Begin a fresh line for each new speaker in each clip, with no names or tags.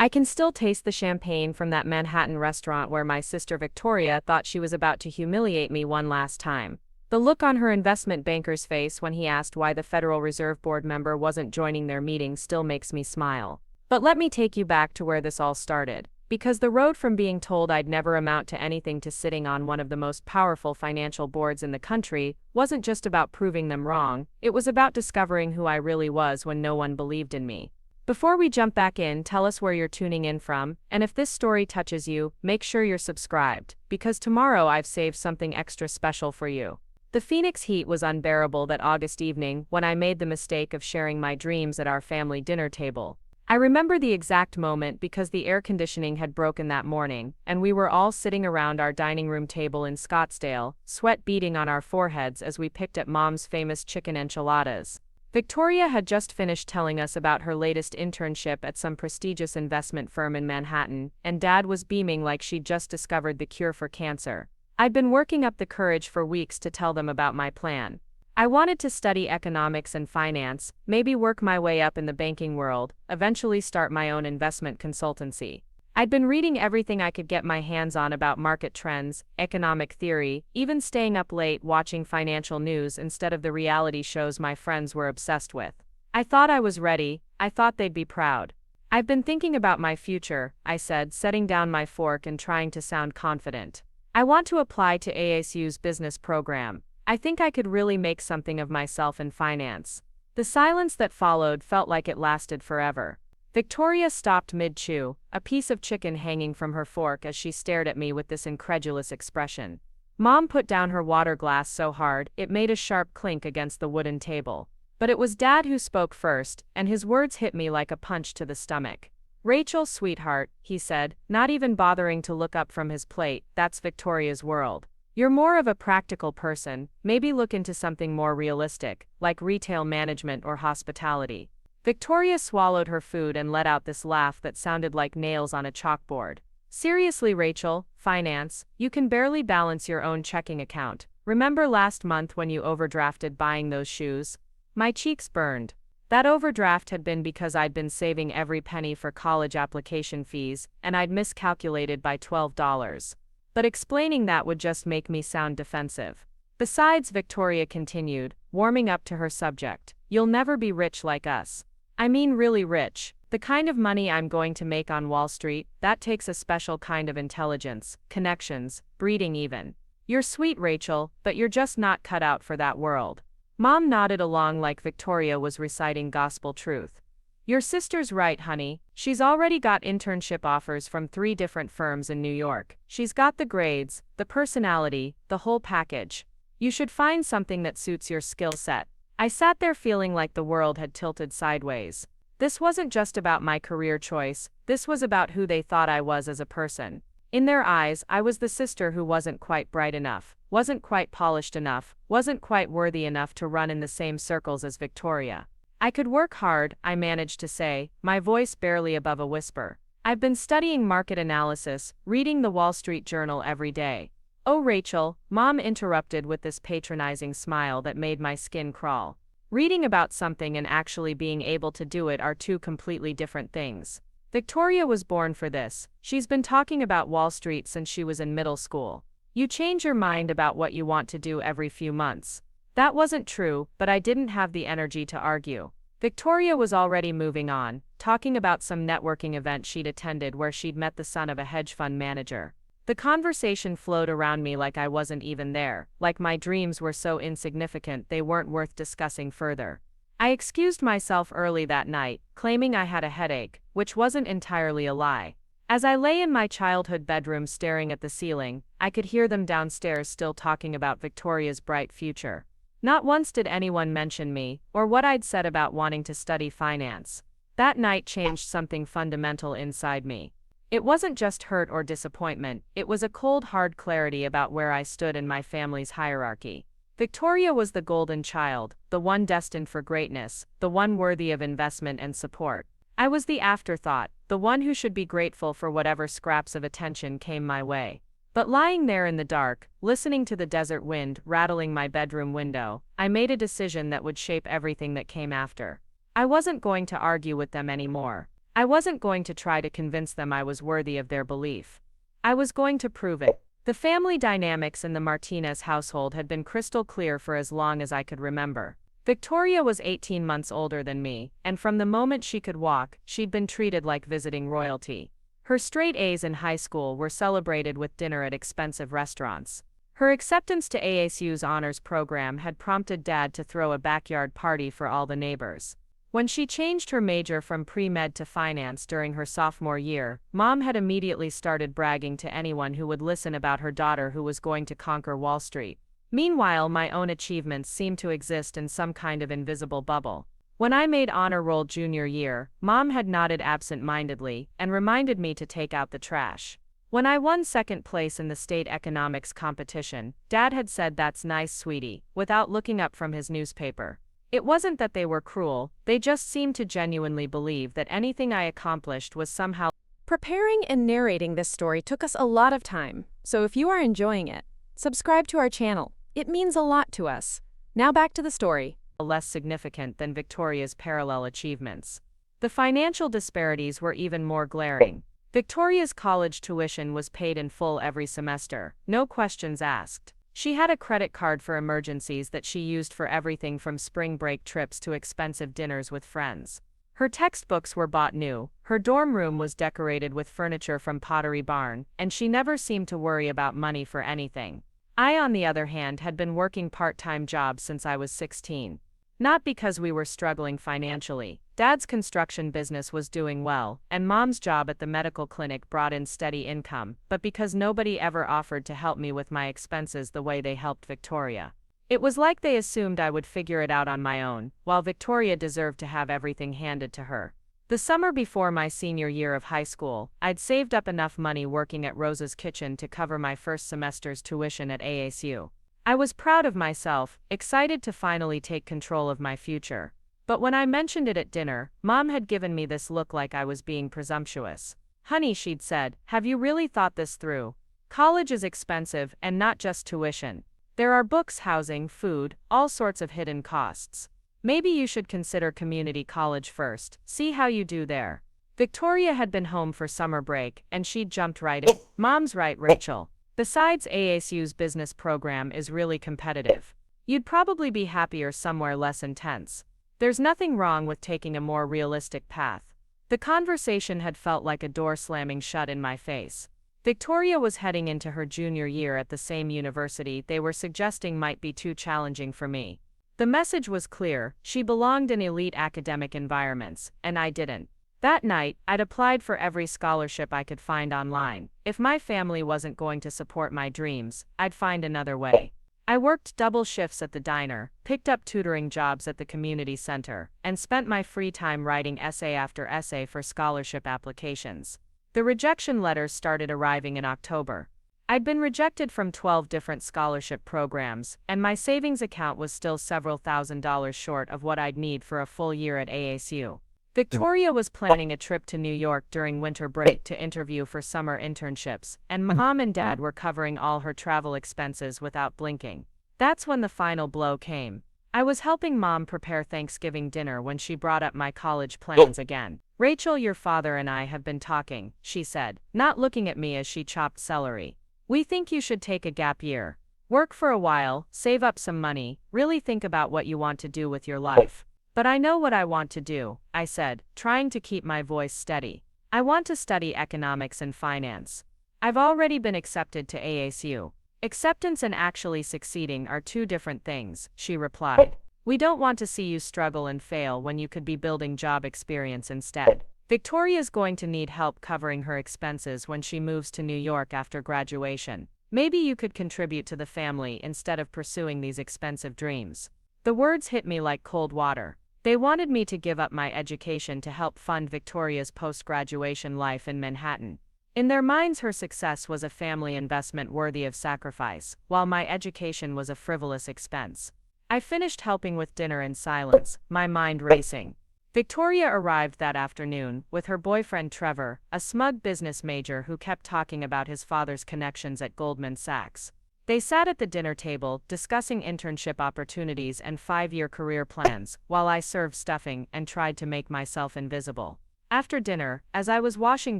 I can still taste the champagne from that Manhattan restaurant where my sister Victoria thought she was about to humiliate me one last time. The look on her investment banker's face when he asked why the Federal Reserve Board member wasn't joining their meeting still makes me smile. But let me take you back to where this all started. Because the road from being told I'd never amount to anything to sitting on one of the most powerful financial boards in the country wasn't just about proving them wrong, it was about discovering who I really was when no one believed in me. Before we jump back in, tell us where you're tuning in from, and if this story touches you, make sure you're subscribed, because tomorrow I've saved something extra special for you. The Phoenix heat was unbearable that August evening when I made the mistake of sharing my dreams at our family dinner table. I remember the exact moment because the air conditioning had broken that morning, and we were all sitting around our dining room table in Scottsdale, sweat beading on our foreheads as we picked at Mom's famous chicken enchiladas. Victoria had just finished telling us about her latest internship at some prestigious investment firm in Manhattan, and Dad was beaming like she'd just discovered the cure for cancer. I'd been working up the courage for weeks to tell them about my plan. I wanted to study economics and finance, maybe work my way up in the banking world, eventually start my own investment consultancy. I'd been reading everything I could get my hands on about market trends, economic theory, even staying up late watching financial news instead of the reality shows my friends were obsessed with. I thought I was ready, I thought they'd be proud. I've been thinking about my future, I said, setting down my fork and trying to sound confident. I want to apply to ASU's business program. I think I could really make something of myself in finance. The silence that followed felt like it lasted forever. Victoria stopped mid-chew, a piece of chicken hanging from her fork as she stared at me with this incredulous expression. Mom put down her water glass so hard it made a sharp clink against the wooden table. But it was Dad who spoke first, and his words hit me like a punch to the stomach. "Rachel, sweetheart," he said, not even bothering to look up from his plate, "that's Victoria's world. You're more of a practical person, maybe look into something more realistic, like retail management or hospitality." Victoria swallowed her food and let out this laugh that sounded like nails on a chalkboard. "Seriously, Rachel, finance, you can barely balance your own checking account. Remember last month when you overdrafted buying those shoes?" My cheeks burned. That overdraft had been because I'd been saving every penny for college application fees, and I'd miscalculated by $12. But explaining that would just make me sound defensive. Besides, Victoria continued, warming up to her subject, "You'll never be rich like us. I mean really rich. The kind of money I'm going to make on Wall Street, that takes a special kind of intelligence, connections, breeding even. You're sweet, Rachel, but you're just not cut out for that world." Mom nodded along like Victoria was reciting gospel truth. "Your sister's right, honey. She's already got internship offers from 3 different firms in New York. She's got the grades, the personality, the whole package. You should find something that suits your skill set." I sat there feeling like the world had tilted sideways. This wasn't just about my career choice, this was about who they thought I was as a person. In their eyes, I was the sister who wasn't quite bright enough, wasn't quite polished enough, wasn't quite worthy enough to run in the same circles as Victoria. "I could work hard," I managed to say, my voice barely above a whisper. "I've been studying market analysis, reading the Wall Street Journal every day." "Oh, Rachel," Mom interrupted with this patronizing smile that made my skin crawl. "Reading about something and actually being able to do it are 2 completely different things. Victoria was born for this. She's been talking about Wall Street since she was in middle school. You change your mind about what you want to do every few months." That wasn't true, but I didn't have the energy to argue. Victoria was already moving on, talking about some networking event she'd attended where she'd met the son of a hedge fund manager. The conversation flowed around me like I wasn't even there, like my dreams were so insignificant they weren't worth discussing further. I excused myself early that night, claiming I had a headache, which wasn't entirely a lie. As I lay in my childhood bedroom staring at the ceiling, I could hear them downstairs still talking about Victoria's bright future. Not once did anyone mention me, or what I'd said about wanting to study finance. That night changed something fundamental inside me. It wasn't just hurt or disappointment, it was a cold, hard clarity about where I stood in my family's hierarchy. Victoria was the golden child, the one destined for greatness, the one worthy of investment and support. I was the afterthought, the one who should be grateful for whatever scraps of attention came my way. But lying there in the dark, listening to the desert wind rattling my bedroom window, I made a decision that would shape everything that came after. I wasn't going to argue with them anymore. I wasn't going to try to convince them I was worthy of their belief. I was going to prove it. The family dynamics in the Martinez household had been crystal clear for as long as I could remember. Victoria was 18 months older than me, and from the moment she could walk, she'd been treated like visiting royalty. Her straight A's in high school were celebrated with dinner at expensive restaurants. Her acceptance to ASU's honors program had prompted Dad to throw a backyard party for all the neighbors. When she changed her major from pre-med to finance during her sophomore year, Mom had immediately started bragging to anyone who would listen about her daughter who was going to conquer Wall Street. Meanwhile, my own achievements seemed to exist in some kind of invisible bubble. When I made honor roll junior year, Mom had nodded absent-mindedly and reminded me to take out the trash. When I won second place in the state economics competition, Dad had said, "That's nice, sweetie," without looking up from his newspaper. It wasn't that they were cruel, they just seemed to genuinely believe that anything I accomplished was somehow.
Preparing and narrating this story took us a lot of time, so if you are enjoying it, subscribe to our channel. It means a lot to us. Now back to the story.
Less significant than Victoria's parallel achievements. The financial disparities were even more glaring. Victoria's college tuition was paid in full every semester, no questions asked. She had a credit card for emergencies that she used for everything from spring break trips to expensive dinners with friends. Her textbooks were bought new, her dorm room was decorated with furniture from Pottery Barn, and she never seemed to worry about money for anything. I, on the other hand, had been working part-time jobs since I was 16. Not because we were struggling financially. Dad's construction business was doing well, and Mom's job at the medical clinic brought in steady income, but because nobody ever offered to help me with my expenses the way they helped Victoria. It was like they assumed I would figure it out on my own, while Victoria deserved to have everything handed to her. The summer before my senior year of high school, I'd saved up enough money working at Rosa's Kitchen to cover my first semester's tuition at ASU. I was proud of myself, excited to finally take control of my future. But when I mentioned it at dinner, Mom had given me this look like I was being presumptuous. "Honey," she'd said, "have you really thought this through? College is expensive, and not just tuition. There are books, housing, food, all sorts of hidden costs. Maybe you should consider community college first, see how you do there." Victoria had been home for summer break, and she'd jumped right in. "Mom's right, Rachel. Besides, ASU's business program is really competitive. You'd probably be happier somewhere less intense. There's nothing wrong with taking a more realistic path." The conversation had felt like a door slamming shut in my face. Victoria was heading into her junior year at the same university they were suggesting might be too challenging for me. The message was clear: she belonged in elite academic environments, and I didn't. That night, I'd applied for every scholarship I could find online. If my family wasn't going to support my dreams, I'd find another way. I worked double shifts at the diner, picked up tutoring jobs at the community center, and spent my free time writing essay after essay for scholarship applications. The rejection letters started arriving in October. I'd been rejected from 12 different scholarship programs, and my savings account was still several $1,000s short of what I'd need for a full year at ASU. Victoria was planning a trip to New York during winter break to interview for summer internships, and Mom and Dad were covering all her travel expenses without blinking. That's when the final blow came. I was helping Mom prepare Thanksgiving dinner when she brought up my college plans again. "Rachel, your father and I have been talking," she said, not looking at me as she chopped celery. "We think you should take a gap year. Work for a while, save up some money, really think about what you want to do with your life." "But I know what I want to do," I said, trying to keep my voice steady. "I want to study economics and finance. I've already been accepted to ASU. Acceptance and actually succeeding are two different things," she replied. "We don't want to see you struggle and fail when you could be building job experience instead. Victoria's going to need help covering her expenses when she moves to New York after graduation. Maybe you could contribute to the family instead of pursuing these expensive dreams." The words hit me like cold water. They wanted me to give up my education to help fund Victoria's post-graduation life in Manhattan. In their minds, her success was a family investment worthy of sacrifice, while my education was a frivolous expense. I finished helping with dinner in silence, my mind racing. Victoria arrived that afternoon, with her boyfriend Trevor, a smug business major who kept talking about his father's connections at Goldman Sachs. They sat at the dinner table, discussing internship opportunities and 5-year career plans, while I served stuffing and tried to make myself invisible. After dinner, as I was washing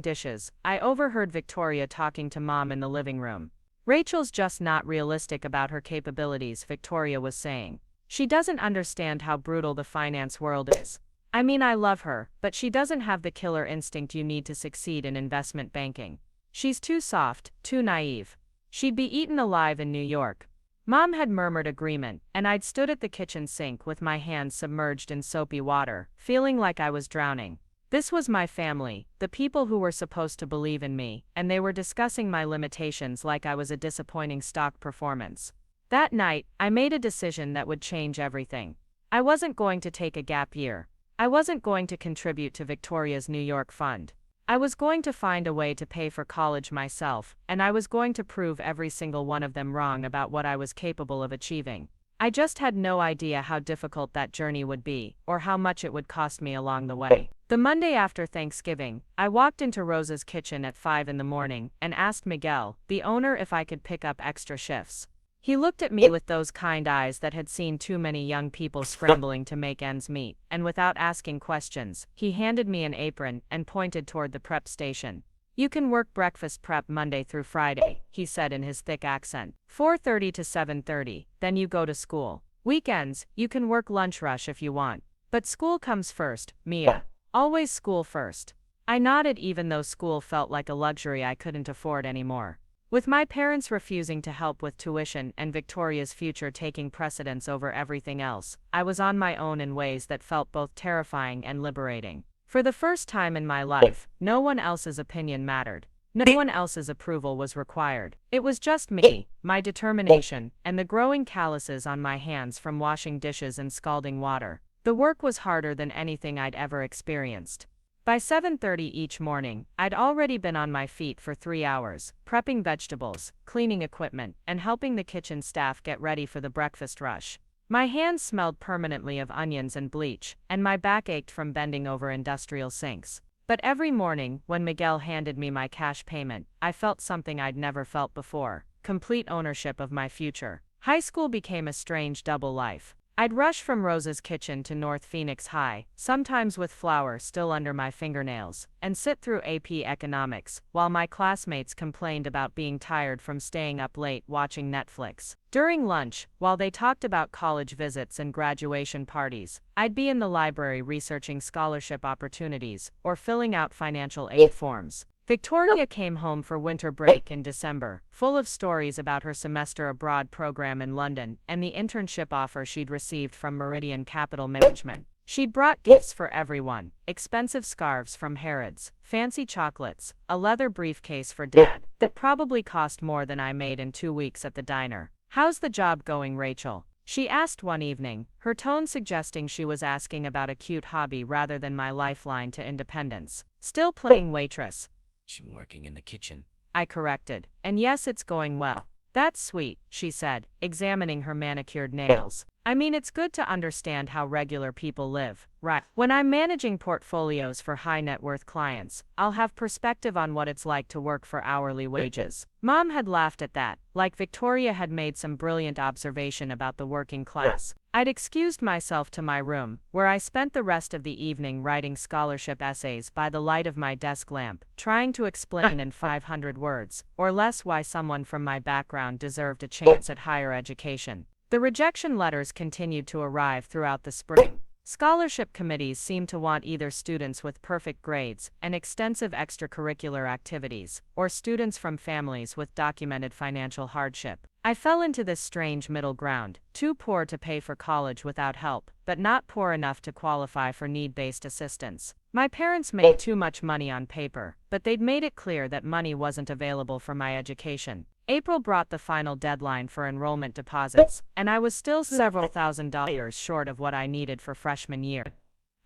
dishes, I overheard Victoria talking to Mom in the living room. "Rachel's just not realistic about her capabilities," Victoria was saying. "She doesn't understand how brutal the finance world is. I mean, I love her, but she doesn't have the killer instinct you need to succeed in investment banking. She's too soft, too naive. She'd be eaten alive in New York." Mom had murmured agreement, and I'd stood at the kitchen sink with my hands submerged in soapy water, feeling like I was drowning. This was my family, the people who were supposed to believe in me, and they were discussing my limitations like I was a disappointing stock performance. That night, I made a decision that would change everything. I wasn't going to take a gap year. I wasn't going to contribute to Victoria's New York fund. I was going to find a way to pay for college myself, and I was going to prove every single one of them wrong about what I was capable of achieving. I just had no idea how difficult that journey would be, or how much it would cost me along the way. The Monday after Thanksgiving, I walked into Rosa's kitchen at 5 in the morning and asked Miguel, the owner, if I could pick up extra shifts. He looked at me with those kind eyes that had seen too many young people scrambling to make ends meet, and without asking questions, he handed me an apron and pointed toward the prep station. "You can work breakfast prep Monday through Friday," he said in his thick accent. 4:30 to 7:30, then you go to school. Weekends, you can work lunch rush if you want. But school comes first, Mia. Always school first. I nodded, even though school felt like a luxury I couldn't afford anymore. With my parents refusing to help with tuition and Victoria's future taking precedence over everything else, I was on my own in ways that felt both terrifying and liberating. For the first time in my life, no one else's opinion mattered. No one else's approval was required. It was just me, my determination, and the growing calluses on my hands from washing dishes in scalding water. The work was harder than anything I'd ever experienced. By 7:30 each morning, I'd already been on my feet for 3 hours, prepping vegetables, cleaning equipment, and helping the kitchen staff get ready for the breakfast rush. My hands smelled permanently of onions and bleach, and my back ached from bending over industrial sinks. But every morning, when Miguel handed me my cash payment, I felt something I'd never felt before: complete ownership of my future. High school became a strange double life. I'd rush from Rosa's kitchen to North Phoenix High, sometimes with flour still under my fingernails, and sit through AP Economics, while my classmates complained about being tired from staying up late watching Netflix. During lunch, while they talked about college visits and graduation parties, I'd be in the library researching scholarship opportunities or filling out financial aid forms. Victoria came home for winter break in December, full of stories about her semester abroad program in London and the internship offer she'd received from Meridian Capital Management. She'd brought gifts for everyone: expensive scarves from Harrods, fancy chocolates, a leather briefcase for Dad that probably cost more than I made in 2 weeks at the diner. "How's the job going, Rachel?" she asked one evening, her tone suggesting she was asking about a cute hobby rather than my lifeline to independence. "Still playing waitress."
"She's working in the kitchen,"
I corrected. "And yes, it's going well." "That's sweet," she said, examining her manicured nails. "I mean, it's good to understand how regular people live, right? When I'm managing portfolios for high net worth clients, I'll have perspective on what it's like to work for hourly wages." Mom had laughed at that, like Victoria had made some brilliant observation about the working class. I'd excused myself to my room, where I spent the rest of the evening writing scholarship essays by the light of my desk lamp, trying to explain in 500 words, or less, why someone from my background deserved a chance at higher education. The rejection letters continued to arrive throughout the spring. Scholarship committees seemed to want either students with perfect grades and extensive extracurricular activities, or students from families with documented financial hardship. I fell into this strange middle ground, too poor to pay for college without help, but not poor enough to qualify for need-based assistance. My parents made too much money on paper, but they'd made it clear that money wasn't available for my education. April brought the final deadline for enrollment deposits, and I was still several $1,000s short of what I needed for freshman year.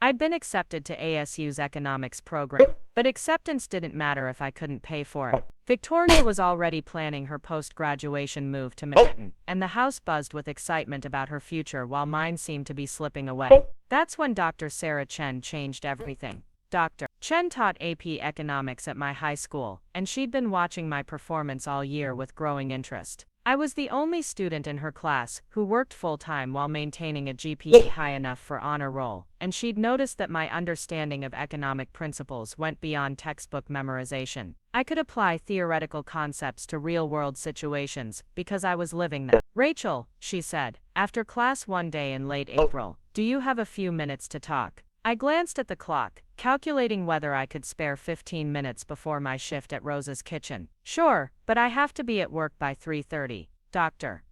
I'd been accepted to ASU's economics program, but acceptance didn't matter if I couldn't pay for it. Victoria was already planning her post-graduation move to Manhattan, and the house buzzed with excitement about her future while mine seemed to be slipping away. That's when Dr. Sarah Chen changed everything. Dr. Chen taught AP Economics at my high school, and she'd been watching my performance all year with growing interest. I was the only student in her class who worked full-time while maintaining a GPA high enough for honor roll, and she'd noticed that my understanding of economic principles went beyond textbook memorization. I could apply theoretical concepts to real-world situations because I was living them. "Rachel," she said, after class one day in late April, "do you have a few minutes to talk?" I glanced at the clock, calculating whether I could spare 15 minutes before my shift at Rose's kitchen. "Sure, but I have to be at work by 3:30, Dr.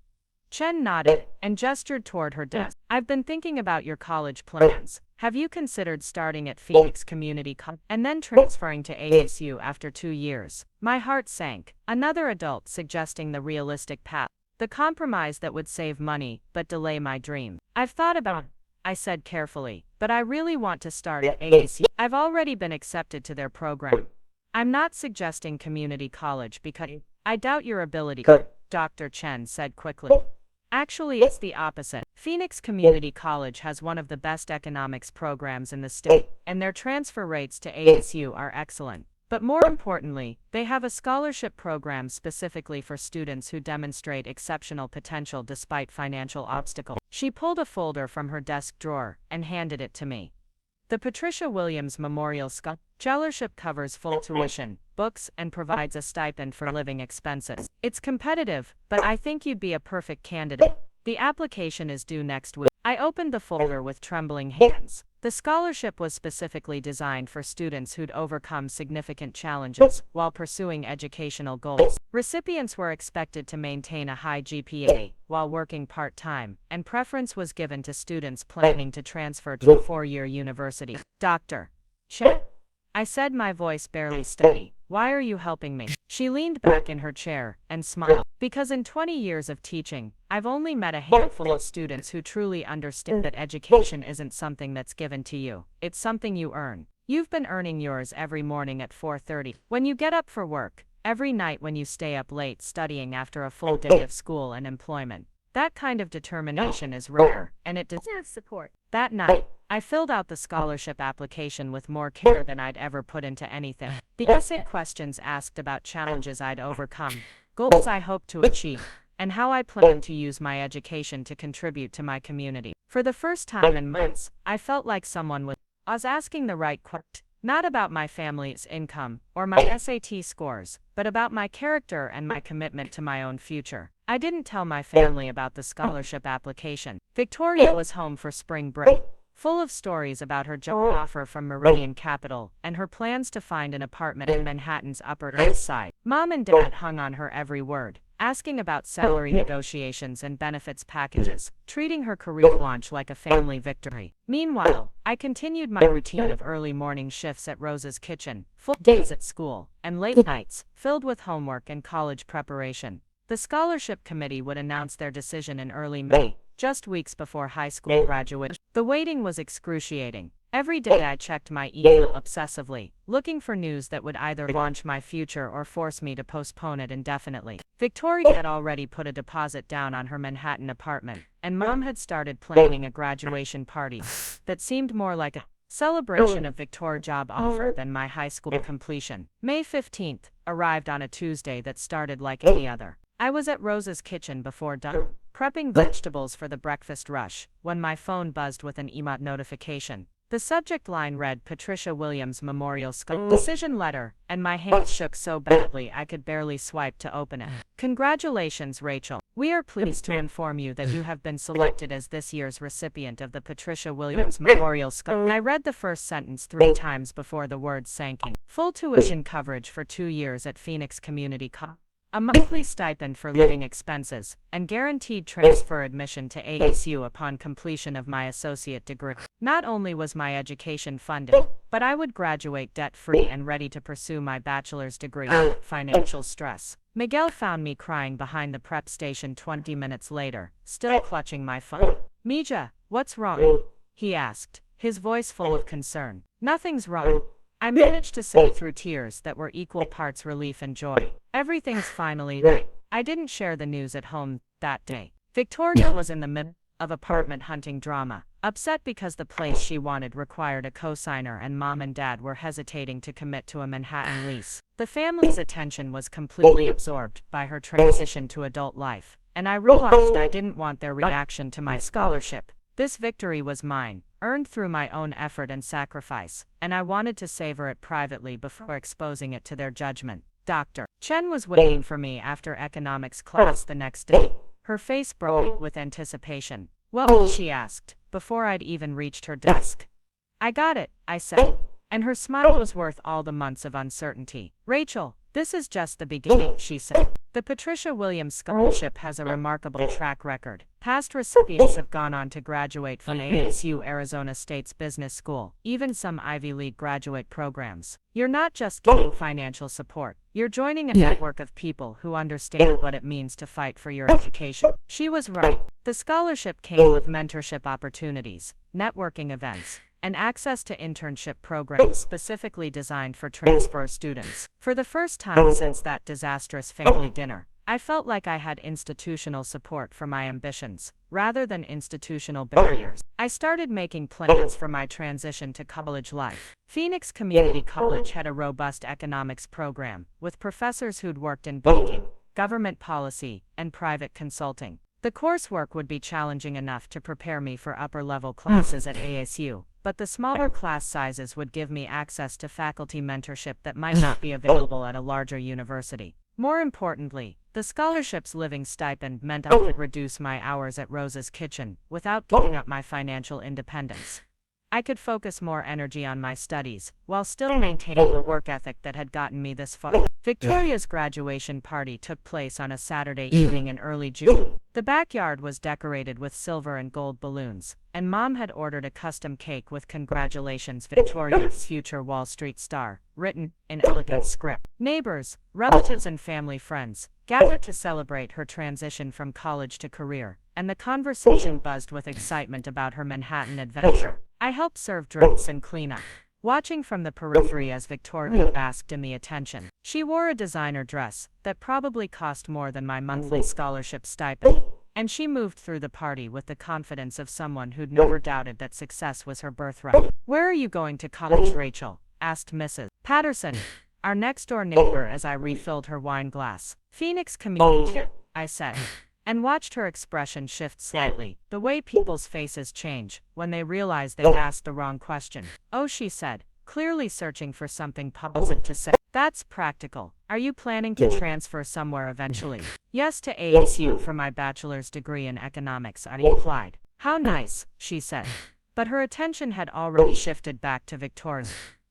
Chen nodded and gestured toward her desk. "I've been thinking about your college plans. Have you considered starting at Phoenix Community College and then transferring to ASU after 2 years? My heart sank. Another adult suggesting the realistic path, the compromise that would save money but delay my dream. "I've thought about it," I said carefully, "but I really want to start at ASU. I've already been accepted to their program. I'm not suggesting community college because I doubt your ability," Dr. Chen said quickly. "Actually, it's the opposite. Phoenix Community College has one of the best economics programs in the state, and their transfer rates to ASU are excellent. But more importantly, they have a scholarship program specifically for students who demonstrate exceptional potential despite financial obstacles." She pulled a folder from her desk drawer and handed it to me. "The Patricia Williams Memorial Scholarship covers full tuition, books, and provides a stipend for living expenses. It's competitive, but I think you'd be a perfect candidate. The application is due next week." I opened the folder with trembling hands. The scholarship was specifically designed for students who'd overcome significant challenges while pursuing educational goals. Recipients were expected to maintain a high GPA while working part-time, and preference was given to students planning to transfer to a 4-year university. "Dr. Chen," I said, my voice barely steady, "why are you helping me?" She leaned back in her chair and smiled. "Because in 20 years of teaching, I've only met a handful of students who truly understand that education isn't something that's given to you. It's something you earn. You've been earning yours every morning at 4:30, when you get up for work, every night when you stay up late studying after a full day of school and employment. That kind of determination is rare, and it deserves support." That night, I filled out the scholarship application with more care than I'd ever put into anything. The essay questions asked about challenges I'd overcome, goals I hoped to achieve, and how I planned to use my education to contribute to my community. For the first time in months, I felt like someone was asking the right question. Not about my family's income or my SAT scores, but about my character and my commitment to my own future. I didn't tell my family about the scholarship application. Victoria was home for spring break, full of stories about her job offer from Meridian Capital and her plans to find an apartment in Manhattan's Upper East Side. Mom and Dad hung on her every word, asking about salary negotiations and benefits packages, treating her career launch like a family victory. Meanwhile, I continued my routine of early morning shifts at Rose's kitchen, full days at school, and late nights, filled with homework and college preparation. The scholarship committee would announce their decision in early May, just weeks before high school graduation. The waiting was excruciating. Every day I checked my email obsessively, looking for news that would either launch my future or force me to postpone it indefinitely. Victoria had already put a deposit down on her Manhattan apartment, and Mom had started planning a graduation party that seemed more like a celebration of Victoria's job offer than my high school completion. May 15th arrived on a Tuesday that started like any other. I was at Rose's kitchen before dawn, prepping vegetables for the breakfast rush, when my phone buzzed with an email notification. The subject line read Patricia Williams Memorial Decision Letter, and my hands shook so badly I could barely swipe to open it. "Congratulations, Rachel. We are pleased to inform you that you have been selected as this year's recipient of the Patricia Williams Memorial Scholarship." I read the first sentence 3 times before the words sank in. "Full tuition coverage for 2 years at Phoenix Community College. A monthly stipend for living expenses, and guaranteed transfer admission to ASU upon completion of my associate degree." Not only was my education funded, but I would graduate debt-free and ready to pursue my bachelor's degree without financial stress. Miguel found me crying behind the prep station 20 minutes later, still clutching my phone. "Mija, what's wrong?" he asked, his voice full of concern. "Nothing's wrong," I managed to say through tears that were equal parts relief and joy. "Everything's finally there." I didn't share the news at home that day. Victoria was in the middle of apartment hunting drama. Upset because the place she wanted required a cosigner and mom and dad were hesitating to commit to a Manhattan lease. The family's attention was completely absorbed by her transition to adult life, and I realized I didn't want their reaction to my scholarship. This victory was mine, earned through my own effort and sacrifice, and I wanted to savor it privately before exposing it to their judgment. Dr. Chen was waiting for me after economics class the next day, her face bright with anticipation. "Well," she asked, before I'd even reached her desk. "I got it," I said, and her smile was worth all the months of uncertainty. "Rachel, this is just the beginning," she said. "The Patricia Williams Scholarship has a remarkable track record. Past recipients have gone on to graduate from ASU Arizona State's Business School, even some Ivy League graduate programs. You're not just getting financial support, you're joining a network of people who understand what it means to fight for your education." She was right. The scholarship came with mentorship opportunities, networking events, and access to internship programs specifically designed for transfer students. For the first time since that disastrous family dinner, I felt like I had institutional support for my ambitions, rather than institutional barriers. I started making plans for my transition to college life. Phoenix Community College had a robust economics program, with professors who'd worked in banking, government policy, and private consulting. The coursework would be challenging enough to prepare me for upper-level classes at ASU, but the smaller class sizes would give me access to faculty mentorship that might not be available at a larger university. More importantly, the scholarship's living stipend meant I could reduce my hours at Rose's Kitchen without giving up my financial independence. I could focus more energy on my studies, while still maintaining the work ethic that had gotten me this far. Victoria's graduation party took place on a Saturday evening in early June. The backyard was decorated with silver and gold balloons, and Mom had ordered a custom cake with "Congratulations, Victoria's future Wall Street star," written in elegant script. Neighbors, relatives, and family friends gathered to celebrate her transition from college to career, and the conversation buzzed with excitement about her Manhattan adventure. I helped serve drinks and clean up, watching from the periphery as Victoria basked in the attention. She wore a designer dress that probably cost more than my monthly scholarship stipend, and she moved through the party with the confidence of someone who'd never doubted that success was her birthright. "Where are you going to college, Rachel?" asked Mrs. Patterson, our next-door neighbor, as I refilled her wine glass. "Phoenix Community," I said, and watched her expression shift slightly, the way people's faces change when they realize they've asked the wrong question. "Oh," she said, clearly searching for something puzzled to say. "That's practical. Are you planning to transfer somewhere eventually?" "Yes, to ASU for my bachelor's degree in economics," I replied. "How nice," she said. But her attention had already shifted back to Victoria,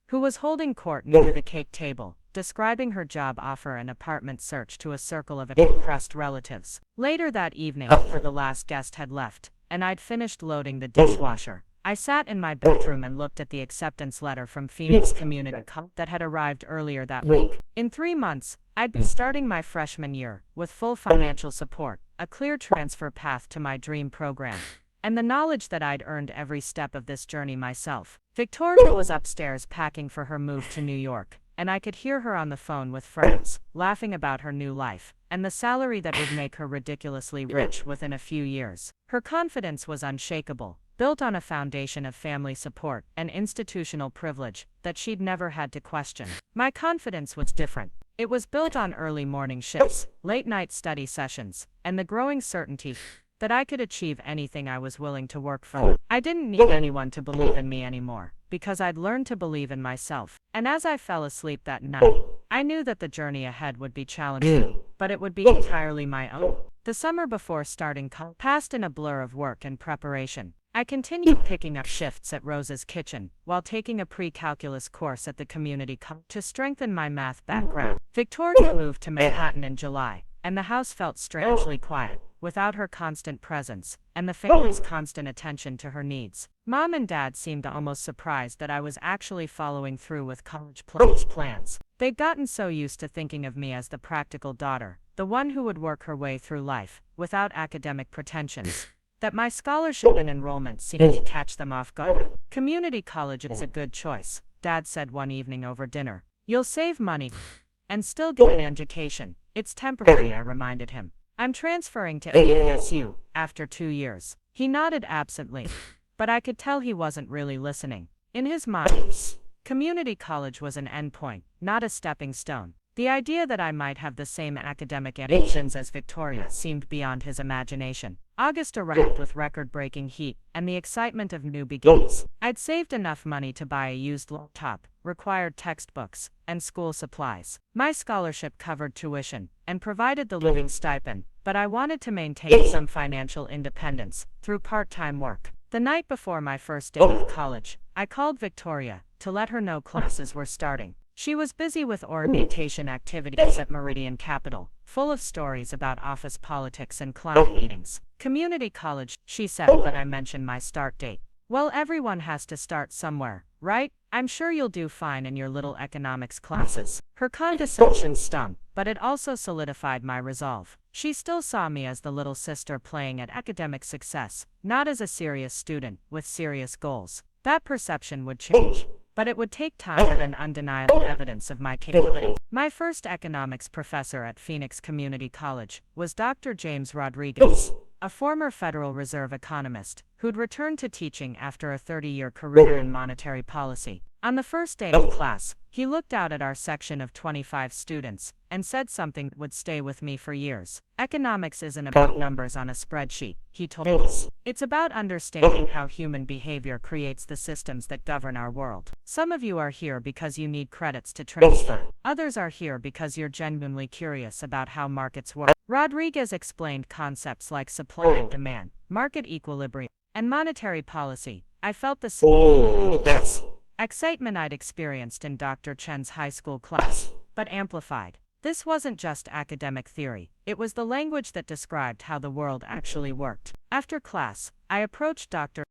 who was holding court near the cake table, describing her job offer and apartment search to a circle of impressed relatives. Later that evening, after the last guest had left, and I'd finished loading the dishwasher, I sat in my bedroom and looked at the acceptance letter from Phoenix Community College that had arrived earlier that week. In 3 months, I'd be starting my freshman year, with full financial support, a clear transfer path to my dream program, and the knowledge that I'd earned every step of this journey myself. Victoria was upstairs packing for her move to New York, and I could hear her on the phone with friends, laughing about her new life, and the salary that would make her ridiculously rich within a few years. Her confidence was unshakable, built on a foundation of family support and institutional privilege that she'd never had to question. My confidence was different. It was built on early morning shifts, late-night study sessions, and the growing certainty that I could achieve anything I was willing to work for. I didn't need anyone to believe in me anymore, because I'd learned to believe in myself. And as I fell asleep that night, I knew that the journey ahead would be challenging, but it would be entirely my own. The summer before starting college passed in a blur of work and preparation. I continued picking up shifts at Rose's Kitchen, while taking a pre-calculus course at the community college to strengthen my math background. Victoria moved to Manhattan in July, and the house felt strangely quiet, without her constant presence, and the family's constant attention to her needs. Mom and Dad seemed almost surprised that I was actually following through with college plans. They'd gotten so used to thinking of me as the practical daughter, the one who would work her way through life, without academic pretensions, that my scholarship and enrollment seemed to catch them off guard. "Community college is a good choice," Dad said one evening over dinner. "You'll save money and still get an education. It's temporary," I reminded him. "I'm transferring to ASU after 2 years." He nodded absently, but I could tell he wasn't really listening. In his mind, community college was an endpoint, not a stepping stone. The idea that I might have the same academic ambitions as Victoria seemed beyond his imagination. August arrived with record-breaking heat and the excitement of new beginnings. I'd saved enough money to buy a used laptop, required textbooks, and school supplies. My scholarship covered tuition and provided the living stipend, but I wanted to maintain some financial independence through part-time work. The night before my first day of college, I called Victoria to let her know classes were starting. She was busy with orientation activities at Meridian Capital, full of stories about office politics and client meetings. Community college, she said, but I mentioned my start date. Well, everyone has to start somewhere, right? I'm sure you'll do fine in your little economics classes. Her condescension stung, but it also solidified my resolve. She still saw me as the little sister playing at academic success, not as a serious student with serious goals. That perception would change, but it would take time and undeniable evidence of my capability. My first economics professor at Phoenix Community College was Dr. James Rodriguez, a former Federal Reserve economist who'd returned to teaching after a 30-year career in monetary policy. On the first day of class, he looked out at our section of 25 students and said something that would stay with me for years. Economics isn't about numbers on a spreadsheet, he told us. It's about understanding how human behavior creates the systems that govern our world. Some of you are here because you need credits to transfer. Others are here because you're genuinely curious about how markets work. Rodriguez explained concepts like supply and demand, market equilibrium, and monetary policy. I felt the same excitement I'd experienced in Dr. Chen's high school class, but amplified. This wasn't just academic theory, it was the language that described how the world actually worked. After class, I approached Dr.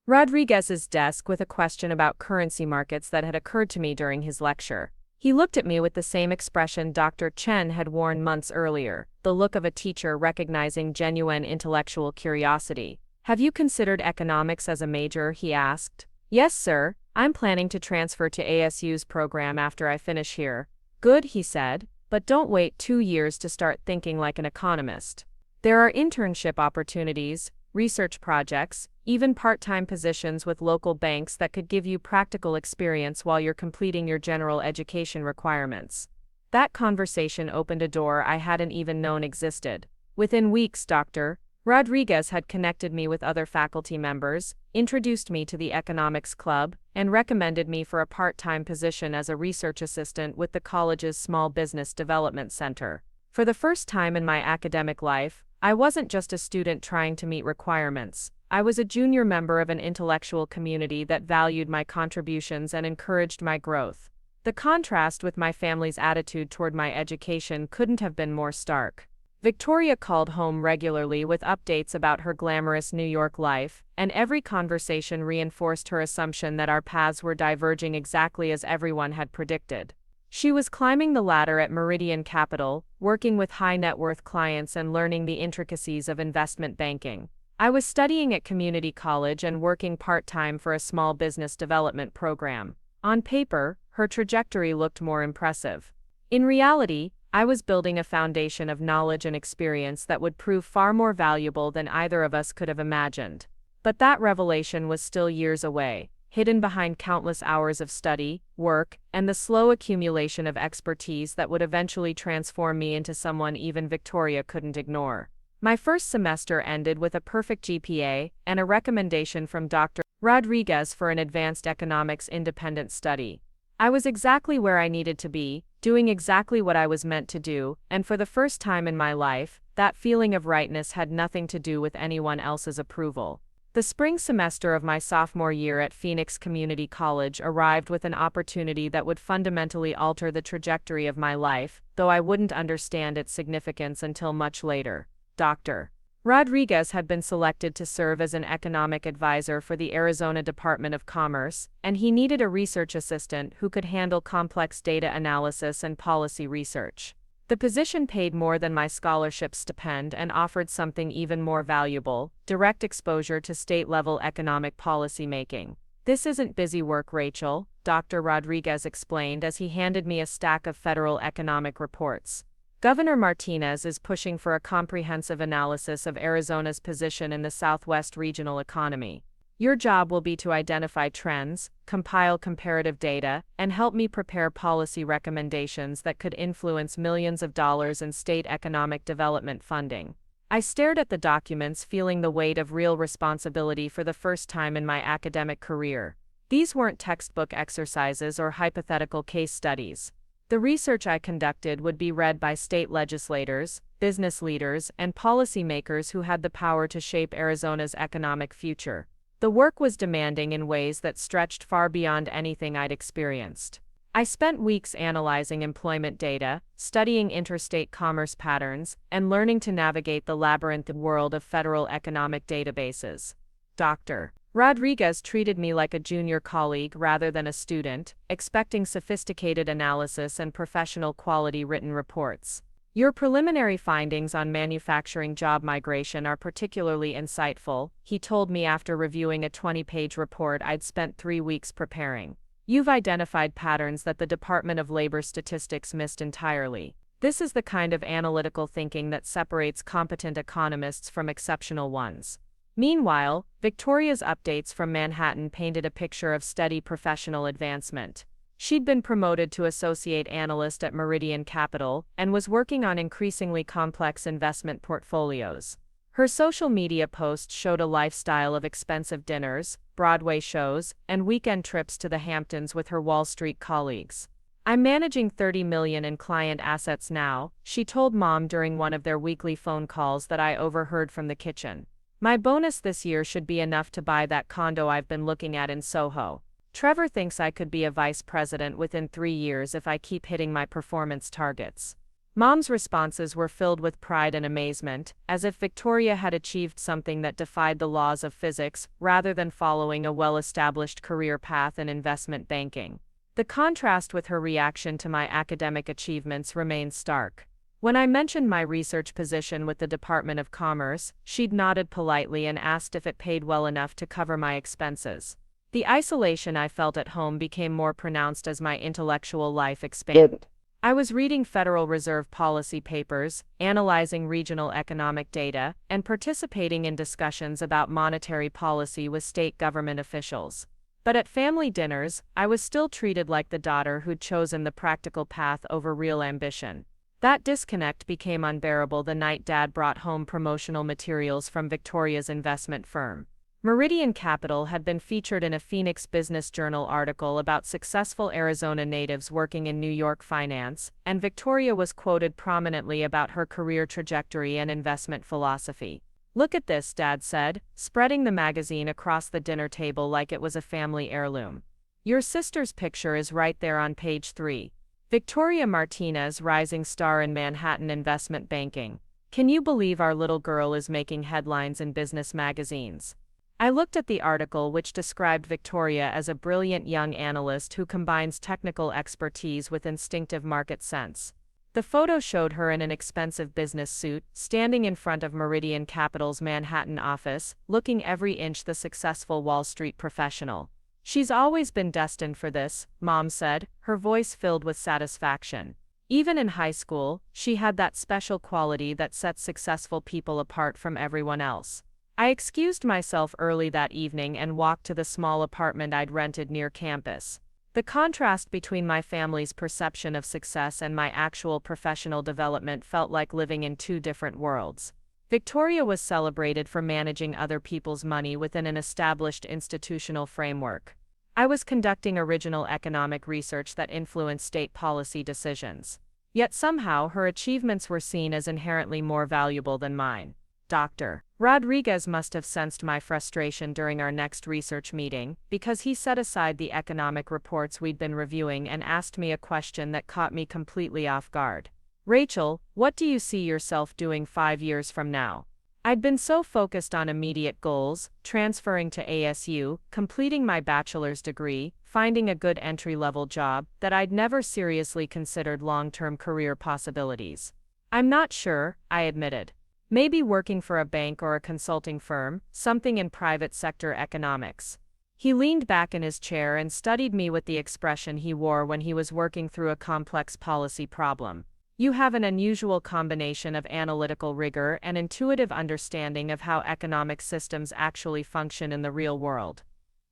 Rodriguez's desk with a question about currency markets that had occurred to me during his lecture. He looked at me with the same expression Dr. Chen had worn months earlier, the look of a teacher recognizing genuine intellectual curiosity. Have you considered economics as a major? He asked. Yes, sir. I'm planning to transfer to ASU's program after I finish here. Good, he said, but don't wait 2 years to start thinking like an economist. There are internship opportunities, research projects, even part-time positions with local banks that could give you practical experience while you're completing your general education requirements. That conversation opened a door I hadn't even known existed. Within weeks, Dr. Rodriguez had connected me with other faculty members, introduced me to the economics club, and recommended me for a part-time position as a research assistant with the college's Small Business Development Center. For the first time in my academic life, I wasn't just a student trying to meet requirements. I was a junior member of an intellectual community that valued my contributions and encouraged my growth. The contrast with my family's attitude toward my education couldn't have been more stark. Victoria called home regularly with updates about her glamorous New York life, and every conversation reinforced her assumption that our paths were diverging exactly as everyone had predicted. She was climbing the ladder at Meridian Capital, working with high-net-worth clients and learning the intricacies of investment banking. I was studying at community college and working part-time for a small business development program. On paper, her trajectory looked more impressive. In reality, I was building a foundation of knowledge and experience that would prove far more valuable than either of us could have imagined. But that revelation was still years away, hidden behind countless hours of study, work, and the slow accumulation of expertise that would eventually transform me into someone even Victoria couldn't ignore. My first semester ended with a perfect GPA and a recommendation from Dr. Rodriguez for an advanced economics independent study. I was exactly where I needed to be, doing exactly what I was meant to do, and for the first time in my life, that feeling of rightness had nothing to do with anyone else's approval. The spring semester of my sophomore year at Phoenix Community College arrived with an opportunity that would fundamentally alter the trajectory of my life, though I wouldn't understand its significance until much later. Dr. Rodriguez had been selected to serve as an economic advisor for the Arizona Department of Commerce, and he needed a research assistant who could handle complex data analysis and policy research. The position paid more than my scholarship stipend and offered something even more valuable: direct exposure to state-level economic policy making. This isn't busy work, Rachel, Dr. Rodriguez explained as he handed me a stack of federal economic reports.
Governor Martinez is pushing for a comprehensive analysis of Arizona's position in the Southwest regional economy. Your job will be to identify trends, compile comparative data, and help me prepare policy recommendations that could influence millions of dollars in state economic development funding. I stared at the documents, feeling the weight of real responsibility for the first time in my academic career. These weren't textbook exercises or hypothetical case studies. The research I conducted would be read by state legislators, business leaders, and policymakers who had the power to shape Arizona's economic future. The work was demanding in ways that stretched far beyond anything I'd experienced. I spent weeks analyzing employment data, studying interstate commerce patterns, and learning to navigate the labyrinthine world of federal economic databases. Dr. Rodriguez treated me like a junior colleague rather than a student, expecting sophisticated analysis and professional quality written reports. Your preliminary findings on manufacturing job migration are particularly insightful, he told me after reviewing a 20-page report I'd spent 3 weeks preparing. You've identified patterns that the Department of Labor Statistics missed entirely. This is the kind of analytical thinking that separates competent economists from exceptional ones. Meanwhile, Victoria's updates from Manhattan painted a picture of steady professional advancement. She'd been promoted to associate analyst at Meridian Capital and was working on increasingly complex investment portfolios. Her social media posts showed a lifestyle of expensive dinners, Broadway shows, and weekend trips to the Hamptons with her Wall Street colleagues. I'm managing $30 million in client assets now, she told Mom during one of their weekly phone calls that I overheard from the kitchen. My bonus this year should be enough to buy that condo I've been looking at in Soho. Trevor thinks I could be a vice president within 3 years if I keep hitting my performance targets. Mom's responses were filled with pride and amazement, as if Victoria had achieved something that defied the laws of physics, rather than following a well-established career path in investment banking. The contrast with her reaction to my academic achievements remained stark. When I mentioned my research position with the Department of Commerce, she'd nodded politely and asked if it paid well enough to cover my expenses. The isolation I felt at home became more pronounced as my intellectual life expanded. I was reading Federal Reserve policy papers, analyzing regional economic data, and participating in discussions about monetary policy with state government officials. But at family dinners, I was still treated like the daughter who'd chosen the practical path over real ambition. That disconnect became unbearable the night Dad brought home promotional materials from Victoria's investment firm. Meridian Capital had been featured in a Phoenix Business Journal article about successful Arizona natives working in New York finance, and Victoria was quoted prominently about her career trajectory and investment philosophy. "Look at this," Dad said, spreading the magazine across the dinner table like it was a family heirloom. "Your sister's picture is right there on page 3. Victoria Martinez, rising star in Manhattan investment banking. Can you believe our little girl is making headlines in business magazines?" I looked at the article, which described Victoria as a brilliant young analyst who combines technical expertise with instinctive market sense. The photo showed her in an expensive business suit, standing in front of Meridian Capital's Manhattan office, looking every inch the successful Wall Street professional. "She's always been destined for this," Mom said, her voice filled with satisfaction. Even in high school, she had that special quality that sets successful people apart from everyone else. I excused myself early that evening and walked to the small apartment I'd rented near campus. The contrast between my family's perception of success and my actual professional development felt like living in 2 different worlds. Victoria was celebrated for managing other people's money within an established institutional framework. I was conducting original economic research that influenced state policy decisions. Yet somehow her achievements were seen as inherently more valuable than mine. Dr. Rodriguez must have sensed my frustration during our next research meeting, because he set aside the economic reports we'd been reviewing and asked me a question that caught me completely off guard. "Rachel, what do you see yourself doing 5 years from now?" I'd been so focused on immediate goals, transferring to ASU, completing my bachelor's degree, finding a good entry-level job, that I'd never seriously considered long-term career possibilities. "I'm not sure," I admitted. "Maybe working for a bank or a consulting firm, something in private sector economics." He leaned back in his chair and studied me with the expression he wore when he was working through a complex policy problem.
You have an unusual combination of analytical rigor and intuitive understanding of how economic systems actually function in the real world.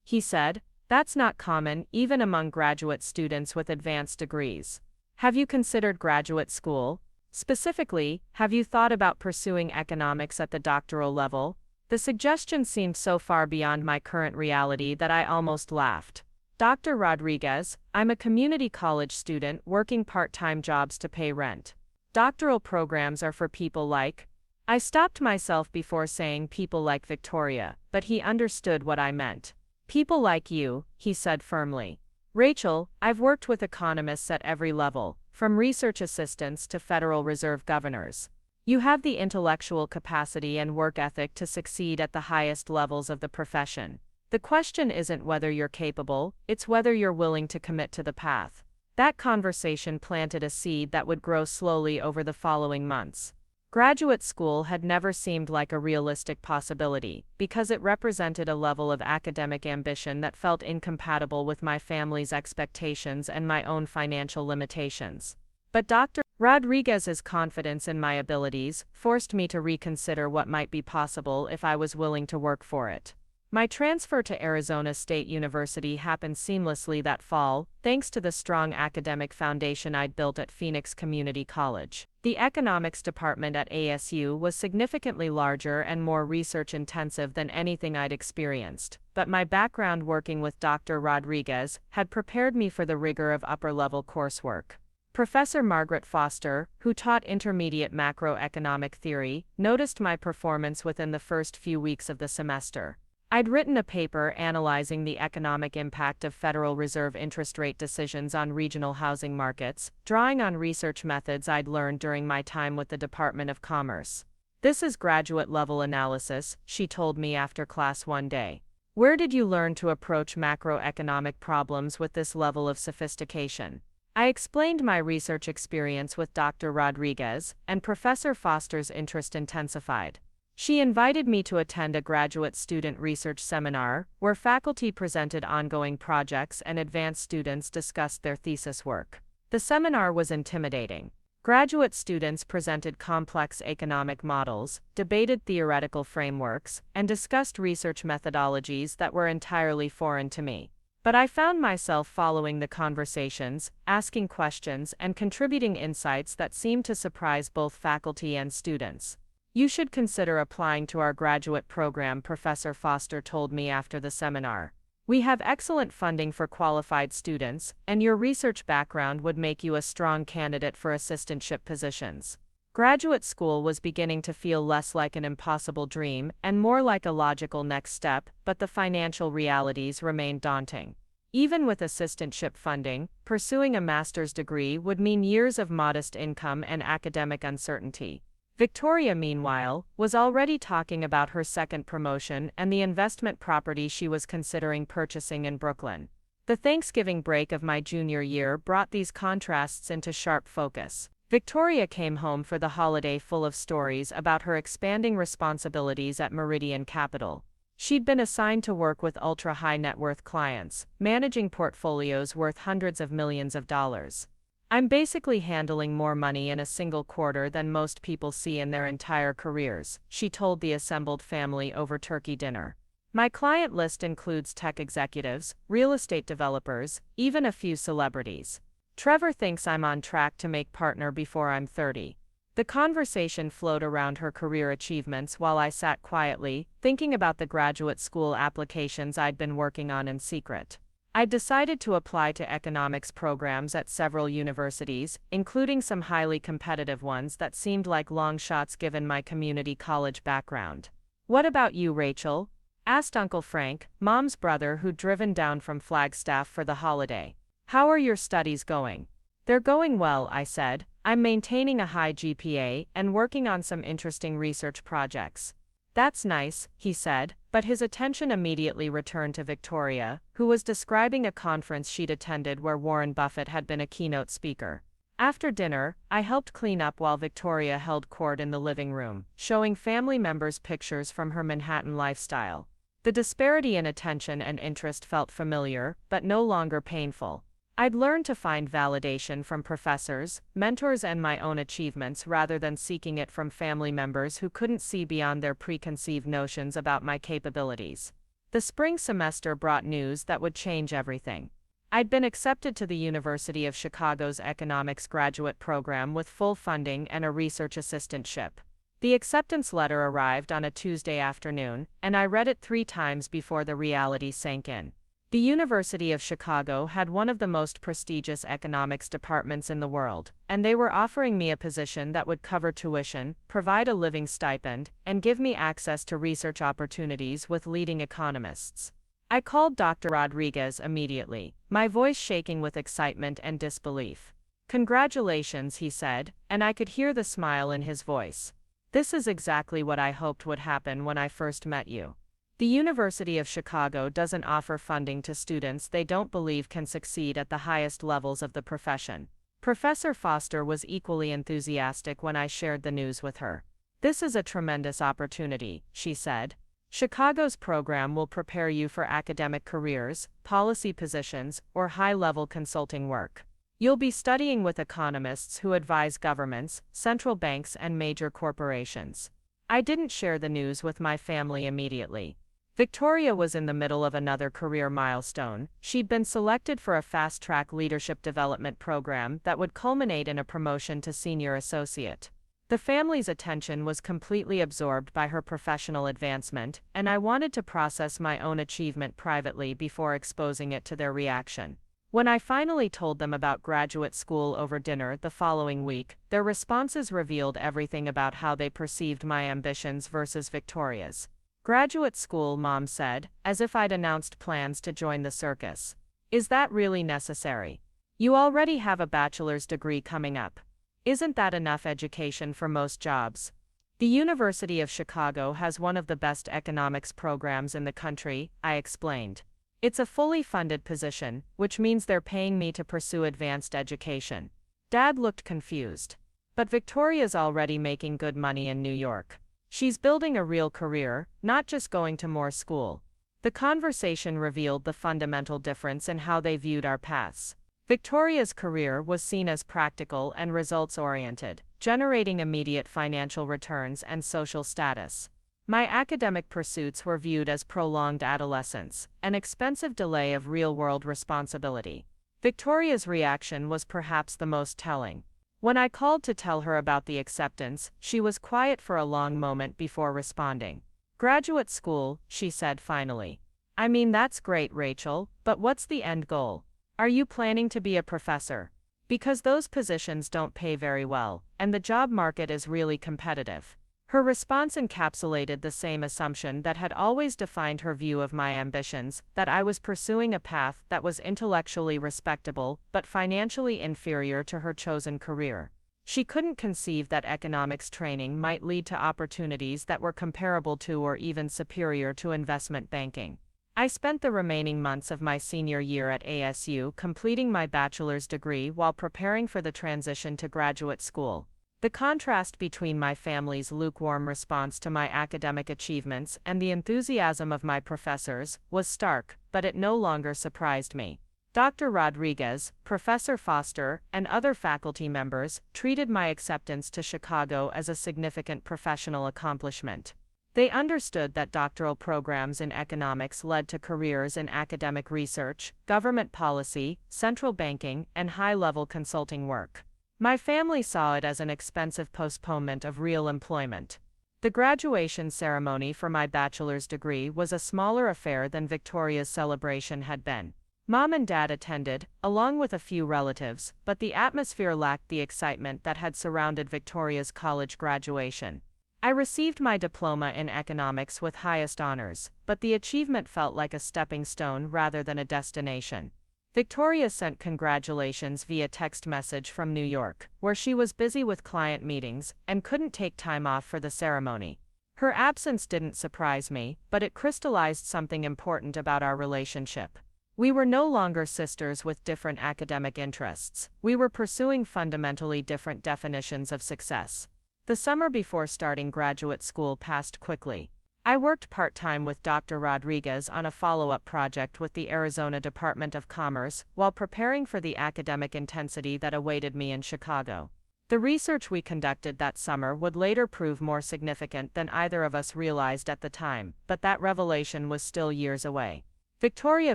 He said, "That's not common, even among graduate students with advanced degrees. Have you considered graduate school? Specifically, have you thought about pursuing economics at the doctoral level?" The suggestion seemed so far beyond my current reality that I almost laughed. "Dr. Rodriguez, I'm a community college student working part-time jobs to pay rent. Doctoral programs are for people like—" I stopped myself before saying people like Victoria, but he understood what I meant. "People like you," he said firmly. "Rachel, I've worked with economists at every level, from research assistants to Federal Reserve governors. You have the intellectual capacity and work ethic to succeed at the highest levels of the profession. The question isn't whether you're capable, it's whether you're willing to commit to the path." That conversation planted a seed that would grow slowly over the following months. Graduate school had never seemed like a realistic possibility, because it represented a level of academic ambition that felt incompatible with my family's expectations and my own financial limitations. But Dr. Rodriguez's confidence in my abilities forced me to reconsider what might be possible if I was willing to work for it. My transfer to Arizona State University happened seamlessly that fall, thanks to the strong academic foundation I'd built at Phoenix Community College. The economics department at ASU was significantly larger and more research-intensive than anything I'd experienced, but my background working with Dr. Rodriguez had prepared me for the rigor of upper-level coursework. Professor Margaret Foster, who taught intermediate macroeconomic theory, noticed my performance within the first few weeks of the semester. I'd written a paper analyzing the economic impact of Federal Reserve interest rate decisions on regional housing markets, drawing on research methods I'd learned during my time with the Department of Commerce. "This is graduate-level analysis," she told me after class one day. "Where did you learn to approach macroeconomic problems with this level of sophistication?" I explained my research experience with Dr. Rodriguez, and Professor Foster's interest intensified. She invited me to attend a graduate student research seminar, where faculty presented ongoing projects and advanced students discussed their thesis work. The seminar was intimidating. Graduate students presented complex economic models, debated theoretical frameworks, and discussed research methodologies that were entirely foreign to me. But I found myself following the conversations, asking questions, and contributing insights that seemed to surprise both faculty and students. "You should consider applying to our graduate program," Professor Foster told me after the seminar. "We have excellent funding for qualified students, and your research background would make you a strong candidate for assistantship positions." Graduate school was beginning to feel less like an impossible dream and more like a logical next step, but the financial realities remained daunting. Even with assistantship funding, pursuing a master's degree would mean years of modest income and academic uncertainty. Victoria, meanwhile, was already talking about her second promotion and the investment property she was considering purchasing in Brooklyn. The Thanksgiving break of my junior year brought these contrasts into sharp focus. Victoria came home for the holiday full of stories about her expanding responsibilities at Meridian Capital. She'd been assigned to work with ultra-high net worth clients, managing portfolios worth hundreds of millions of dollars. "I'm basically handling more money in a single quarter than most people see in their entire careers," she told the assembled family over turkey dinner. "My client list includes tech executives, real estate developers, even a few celebrities. Trevor thinks I'm on track to make partner before I'm 30. The conversation flowed around her career achievements while I sat quietly, thinking about the graduate school applications I'd been working on in secret. I decided to apply to economics programs at several universities, including some highly competitive ones that seemed like long shots given my community college background. "What about you, Rachel?" asked Uncle Frank, Mom's brother who'd driven down from Flagstaff for the holiday. "How are your studies going?" "They're going well," I said. "I'm maintaining a high GPA and working on some interesting research projects." "That's nice," he said, but his attention immediately returned to Victoria, who was describing a conference she'd attended where Warren Buffett had been a keynote speaker. After dinner, I helped clean up while Victoria held court in the living room, showing family members pictures from her Manhattan lifestyle. The disparity in attention and interest felt familiar, but no longer painful. I'd learned to find validation from professors, mentors, and my own achievements rather than seeking it from family members who couldn't see beyond their preconceived notions about my capabilities. The spring semester brought news that would change everything. I'd been accepted to the University of Chicago's economics graduate program with full funding and a research assistantship. The acceptance letter arrived on a Tuesday afternoon, and I read it 3 times before the reality sank in. The University of Chicago had one of the most prestigious economics departments in the world, and they were offering me a position that would cover tuition, provide a living stipend, and give me access to research opportunities with leading economists. I called Dr. Rodriguez immediately, my voice shaking with excitement and disbelief. "Congratulations," he said, and I could hear the smile in his voice. "This is exactly what I hoped would happen when I first met you." The University of Chicago doesn't offer funding to students they don't believe can succeed at the highest levels of the profession. Professor Foster was equally enthusiastic when I shared the news with her. "This is a tremendous opportunity," she said. "Chicago's program will prepare you for academic careers, policy positions, or high-level consulting work. You'll be studying with economists who advise governments, central banks, and major corporations." I didn't share the news with my family immediately. Victoria was in the middle of another career milestone. She'd been selected for a fast-track leadership development program that would culminate in a promotion to senior associate. The family's attention was completely absorbed by her professional advancement, and I wanted to process my own achievement privately before exposing it to their reaction. When I finally told them about graduate school over dinner the following week, their responses revealed everything about how they perceived my ambitions versus Victoria's. "Graduate school," Mom said, as if I'd announced plans to join the circus. "Is that really necessary? You already have a bachelor's degree coming up. Isn't that enough education for most jobs?" "The University of Chicago has one of the best economics programs in the country," I explained. "It's a fully funded position, which means they're paying me to pursue advanced education." Dad looked confused. "But Victoria's already making good money in New York. She's building a real career, not just going to more school." The conversation revealed the fundamental difference in how they viewed our paths. Victoria's career was seen as practical and results-oriented, generating immediate financial returns and social status. My academic pursuits were viewed as prolonged adolescence, an expensive delay of real-world responsibility. Victoria's reaction was perhaps the most telling. When I called to tell her about the acceptance, she was quiet for a long moment before responding. "Graduate school," she said finally. "I mean, that's great, Rachel, but what's the end goal? Are you planning to be a professor? Because those positions don't pay very well, and the job market is really competitive." Her response encapsulated the same assumption that had always defined her view of my ambitions, that I was pursuing a path that was intellectually respectable but financially inferior to her chosen career. She couldn't conceive that economics training might lead to opportunities that were comparable to or even superior to investment banking. I spent the remaining months of my senior year at ASU completing my bachelor's degree while preparing for the transition to graduate school. The contrast between my family's lukewarm response to my academic achievements and the enthusiasm of my professors was stark, but it no longer surprised me. Dr. Rodriguez, Professor Foster, and other faculty members treated my acceptance to Chicago as a significant professional accomplishment. They understood that doctoral programs in economics led to careers in academic research, government policy, central banking, and high-level consulting work. My family saw it as an expensive postponement of real employment. The graduation ceremony for my bachelor's degree was a smaller affair than Victoria's celebration had been. Mom and Dad attended, along with a few relatives, but the atmosphere lacked the excitement that had surrounded Victoria's college graduation. I received my diploma in economics with highest honors, but the achievement felt like a stepping stone rather than a destination. Victoria sent congratulations via text message from New York, where she was busy with client meetings and couldn't take time off for the ceremony. Her absence didn't surprise me, but it crystallized something important about our relationship. We were no longer sisters with different academic interests. We were pursuing fundamentally different definitions of success. The summer before starting graduate school passed quickly. I worked part-time with Dr. Rodriguez on a follow-up project with the Arizona Department of Commerce while preparing for the academic intensity that awaited me in Chicago. The research we conducted that summer would later prove more significant than either of us realized at the time, but that revelation was still years away. Victoria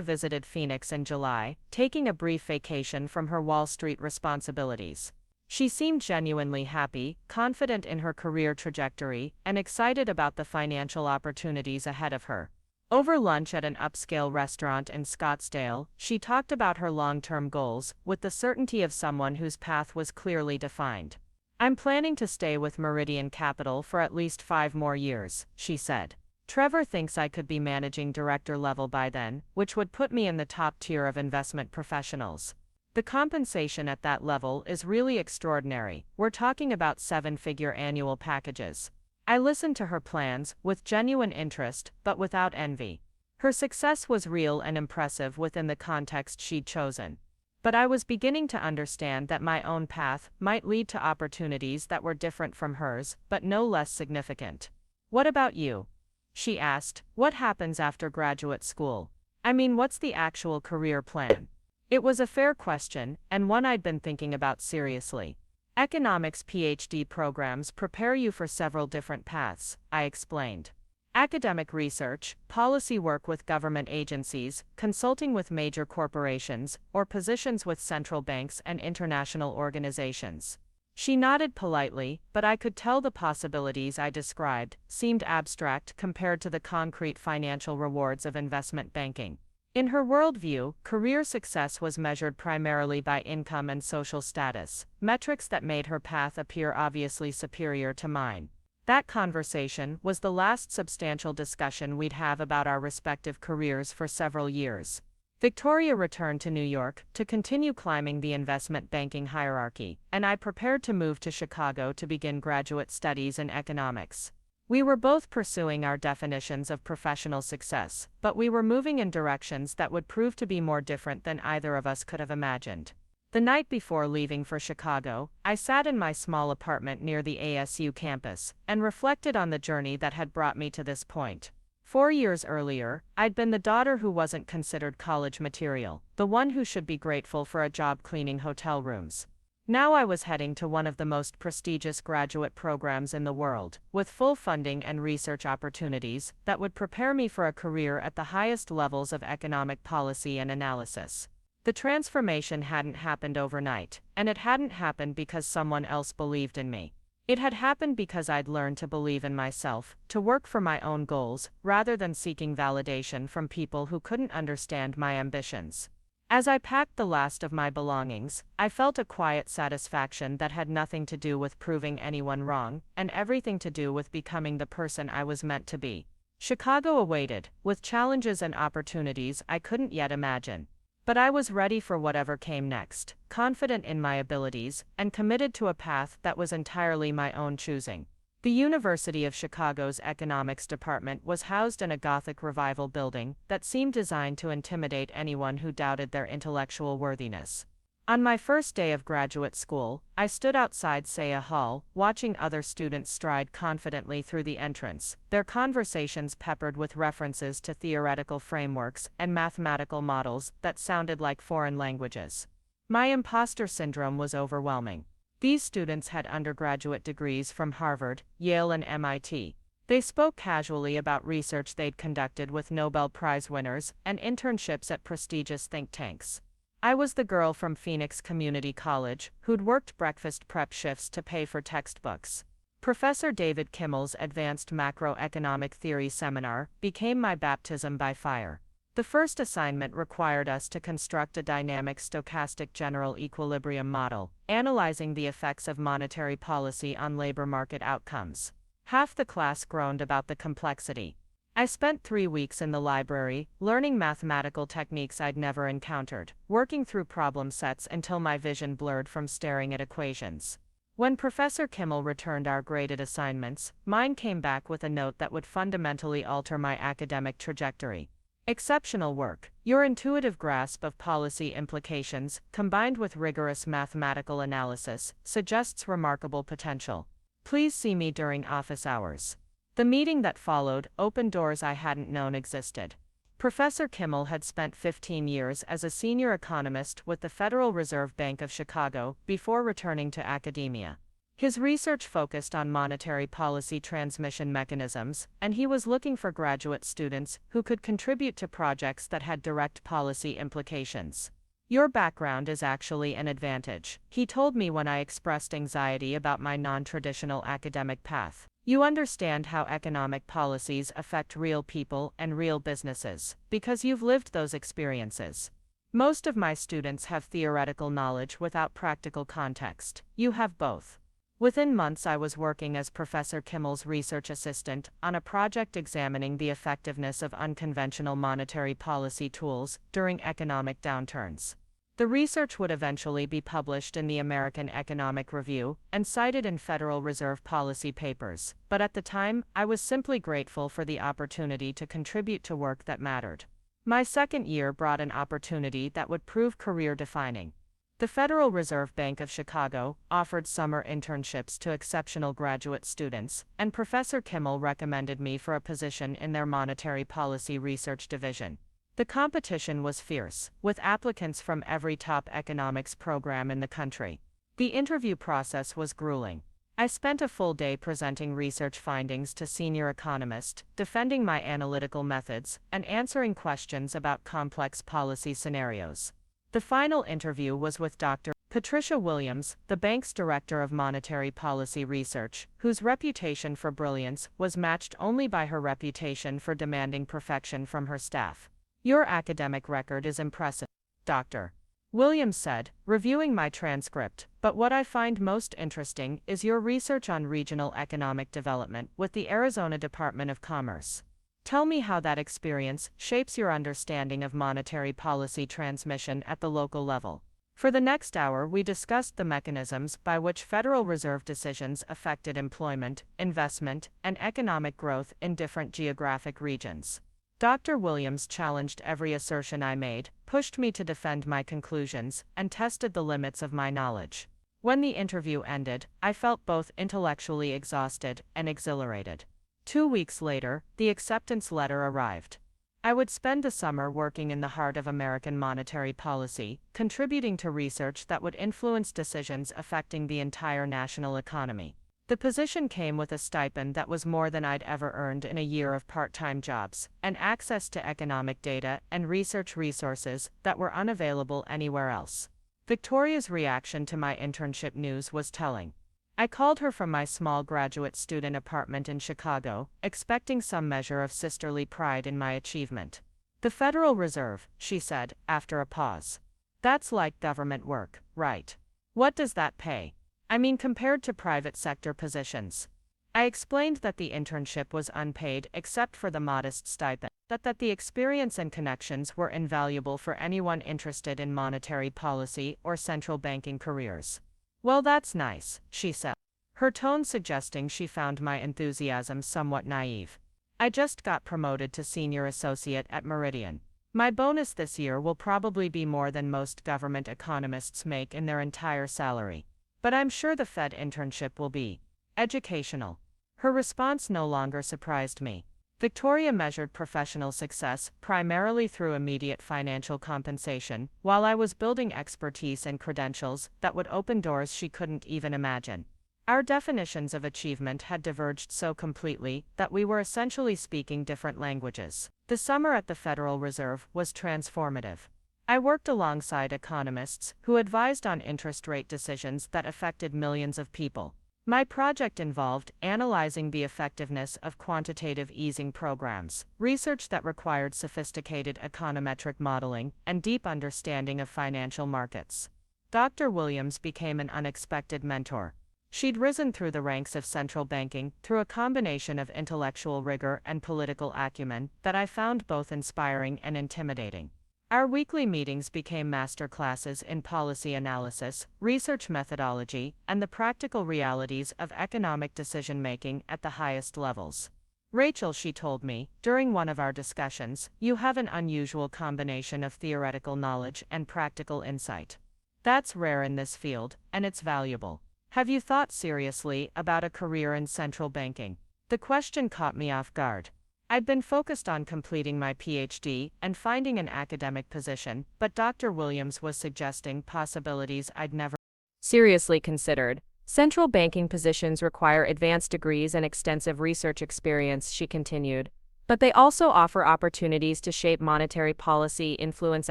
visited Phoenix in July, taking a brief vacation from her Wall Street responsibilities. She seemed genuinely happy, confident in her career trajectory, and excited about the financial opportunities ahead of her. Over lunch at an upscale restaurant in Scottsdale, she talked about her long-term goals, with the certainty of someone whose path was clearly defined. "I'm planning to stay with Meridian Capital for at least 5 more years," she said. "Trevor thinks I could be managing director level by then, which would put me in the top tier of investment professionals. The compensation at that level is really extraordinary. We're talking about 7-figure annual packages." I listened to her plans, with genuine interest, but without envy. Her success was real and impressive within the context she'd chosen. But I was beginning to understand that my own path might lead to opportunities that were different from hers, but no less significant. "What about you?" she asked. "What happens after graduate school? I mean, what's the actual career plan?" It was a fair question, and one I'd been thinking about seriously. "Economics PhD programs prepare you for several different paths," I explained. "Academic research, policy work with government agencies, consulting with major corporations, or positions with central banks and international organizations." She nodded politely, but I could tell the possibilities I described seemed abstract compared to the concrete financial rewards of investment banking. In her worldview, career success was measured primarily by income and social status, metrics that made her path appear obviously superior to mine. That conversation was the last substantial discussion we'd have about our respective careers for several years. Victoria returned to New York to continue climbing the investment banking hierarchy, and I prepared to move to Chicago to begin graduate studies in economics. We were both pursuing our definitions of professional success, but we were moving in directions that would prove to be more different than either of us could have imagined. The night before leaving for Chicago, I sat in my small apartment near the ASU campus and reflected on the journey that had brought me to this point. 4 years earlier, I'd been the daughter who wasn't considered college material, the one who should be grateful for a job cleaning hotel rooms. Now I was heading to one of the most prestigious graduate programs in the world, with full funding and research opportunities that would prepare me for a career at the highest levels of economic policy and analysis. The transformation hadn't happened overnight, and it hadn't happened because someone else believed in me. It had happened because I'd learned to believe in myself, to work for my own goals, rather than seeking validation from people who couldn't understand my ambitions. As I packed the last of my belongings, I felt a quiet satisfaction that had nothing to do with proving anyone wrong, and everything to do with becoming the person I was meant to be. Chicago awaited, with challenges and opportunities I couldn't yet imagine. But I was ready for whatever came next, confident in my abilities, and committed to a path that was entirely my own choosing. The University of Chicago's economics department was housed in a Gothic Revival building that seemed designed to intimidate anyone who doubted their intellectual worthiness. On my first day of graduate school, I stood outside Saya Hall, watching other students stride confidently through the entrance, their conversations peppered with references to theoretical frameworks and mathematical models that sounded like foreign languages. My imposter syndrome was overwhelming. These students had undergraduate degrees from Harvard, Yale, and MIT. They spoke casually about research they'd conducted with Nobel Prize winners and internships at prestigious think tanks. I was the girl from Phoenix Community College who'd worked breakfast prep shifts to pay for textbooks. Professor David Kimmel's Advanced Macroeconomic Theory seminar became my baptism by fire. The first assignment required us to construct a dynamic stochastic general equilibrium model, analyzing the effects of monetary policy on labor market outcomes. Half the class groaned about the complexity. I spent 3 weeks in the library, learning mathematical techniques I'd never encountered, working through problem sets until my vision blurred from staring at equations. When Professor Kimmel returned our graded assignments, mine came back with a note that would fundamentally alter my academic trajectory. "Exceptional work. Your intuitive grasp of policy implications, combined with rigorous mathematical analysis, suggests remarkable potential. Please see me during office hours." The meeting that followed opened doors I hadn't known existed. Professor Kimmel had spent 15 years as a senior economist with the Federal Reserve Bank of Chicago before returning to academia. His research focused on monetary policy transmission mechanisms, and he was looking for graduate students who could contribute to projects that had direct policy implications. Your background is actually an advantage, he told me when I expressed anxiety about my non-traditional academic path. You understand how economic policies affect real people and real businesses, because you've lived those experiences. Most of my students have theoretical knowledge without practical context. You have both. Within months I was working as Professor Kimmel's research assistant on a project examining the effectiveness of unconventional monetary policy tools during economic downturns. The research would eventually be published in the American Economic Review and cited in Federal Reserve policy papers, but at the time, I was simply grateful for the opportunity to contribute to work that mattered. My second year brought an opportunity that would prove career-defining. The Federal Reserve Bank of Chicago offered summer internships to exceptional graduate students, and Professor Kimmel recommended me for a position in their monetary policy research division. The competition was fierce, with applicants from every top economics program in the country. The interview process was grueling. I spent a full day presenting research findings to senior economists, defending my analytical methods, and answering questions about complex policy scenarios. The final interview was with Dr. Patricia Williams, the bank's director of monetary policy research, whose reputation for brilliance was matched only by her reputation for demanding perfection from her staff. Your academic record is impressive, Dr. Williams said, reviewing my transcript, but what I find most interesting is your research on regional economic development with the Arizona Department of Commerce. Tell me how that experience shapes your understanding of monetary policy transmission at the local level. For the next hour, we discussed the mechanisms by which Federal Reserve decisions affected employment, investment, and economic growth in different geographic regions. Dr. Williams challenged every assertion I made, pushed me to defend my conclusions, and tested the limits of my knowledge. When the interview ended, I felt both intellectually exhausted and exhilarated. 2 weeks later, the acceptance letter arrived. I would spend the summer working in the heart of American monetary policy, contributing to research that would influence decisions affecting the entire national economy. The position came with a stipend that was more than I'd ever earned in a year of part-time jobs, and access to economic data and research resources that were unavailable anywhere else. Victoria's reaction to my internship news was telling. I called her from my small graduate student apartment in Chicago, expecting some measure of sisterly pride in my achievement. The Federal Reserve, she said, after a pause. That's like government work, right? What does that pay? I mean, compared to private sector positions. I explained that the internship was unpaid except for the modest stipend, that the experience and connections were invaluable for anyone interested in monetary policy or central banking careers. Well, that's nice, she said, her tone suggesting she found my enthusiasm somewhat naive. I just got promoted to senior associate at Meridian. My bonus this year will probably be more than most government economists make in their entire salary. But I'm sure the Fed internship will be educational. Her response no longer surprised me. Victoria measured professional success primarily through immediate financial compensation, while I was building expertise and credentials that would open doors she couldn't even imagine. Our definitions of achievement had diverged so completely that we were essentially speaking different languages. The summer at the Federal Reserve was transformative. I worked alongside economists who advised on interest rate decisions that affected millions of people. My project involved analyzing the effectiveness of quantitative easing programs, research that required sophisticated econometric modeling, and deep understanding of financial markets. Dr. Williams became an unexpected mentor. She'd risen through the ranks of central banking through a combination of intellectual rigor and political acumen that I found both inspiring and intimidating. Our weekly meetings became master classes in policy analysis, research methodology, and the practical realities of economic decision-making at the highest levels. Rachel, she told me, during one of our discussions, you have an unusual combination of theoretical knowledge and practical insight. That's rare in this field, and it's valuable. Have you thought seriously about a career in central banking? The question caught me off guard. I'd been focused on completing my PhD and finding an academic position, but Dr. Williams was suggesting possibilities I'd never
seriously considered. Central banking positions require advanced degrees and extensive research experience, she continued. But they also offer opportunities to shape monetary policy, influence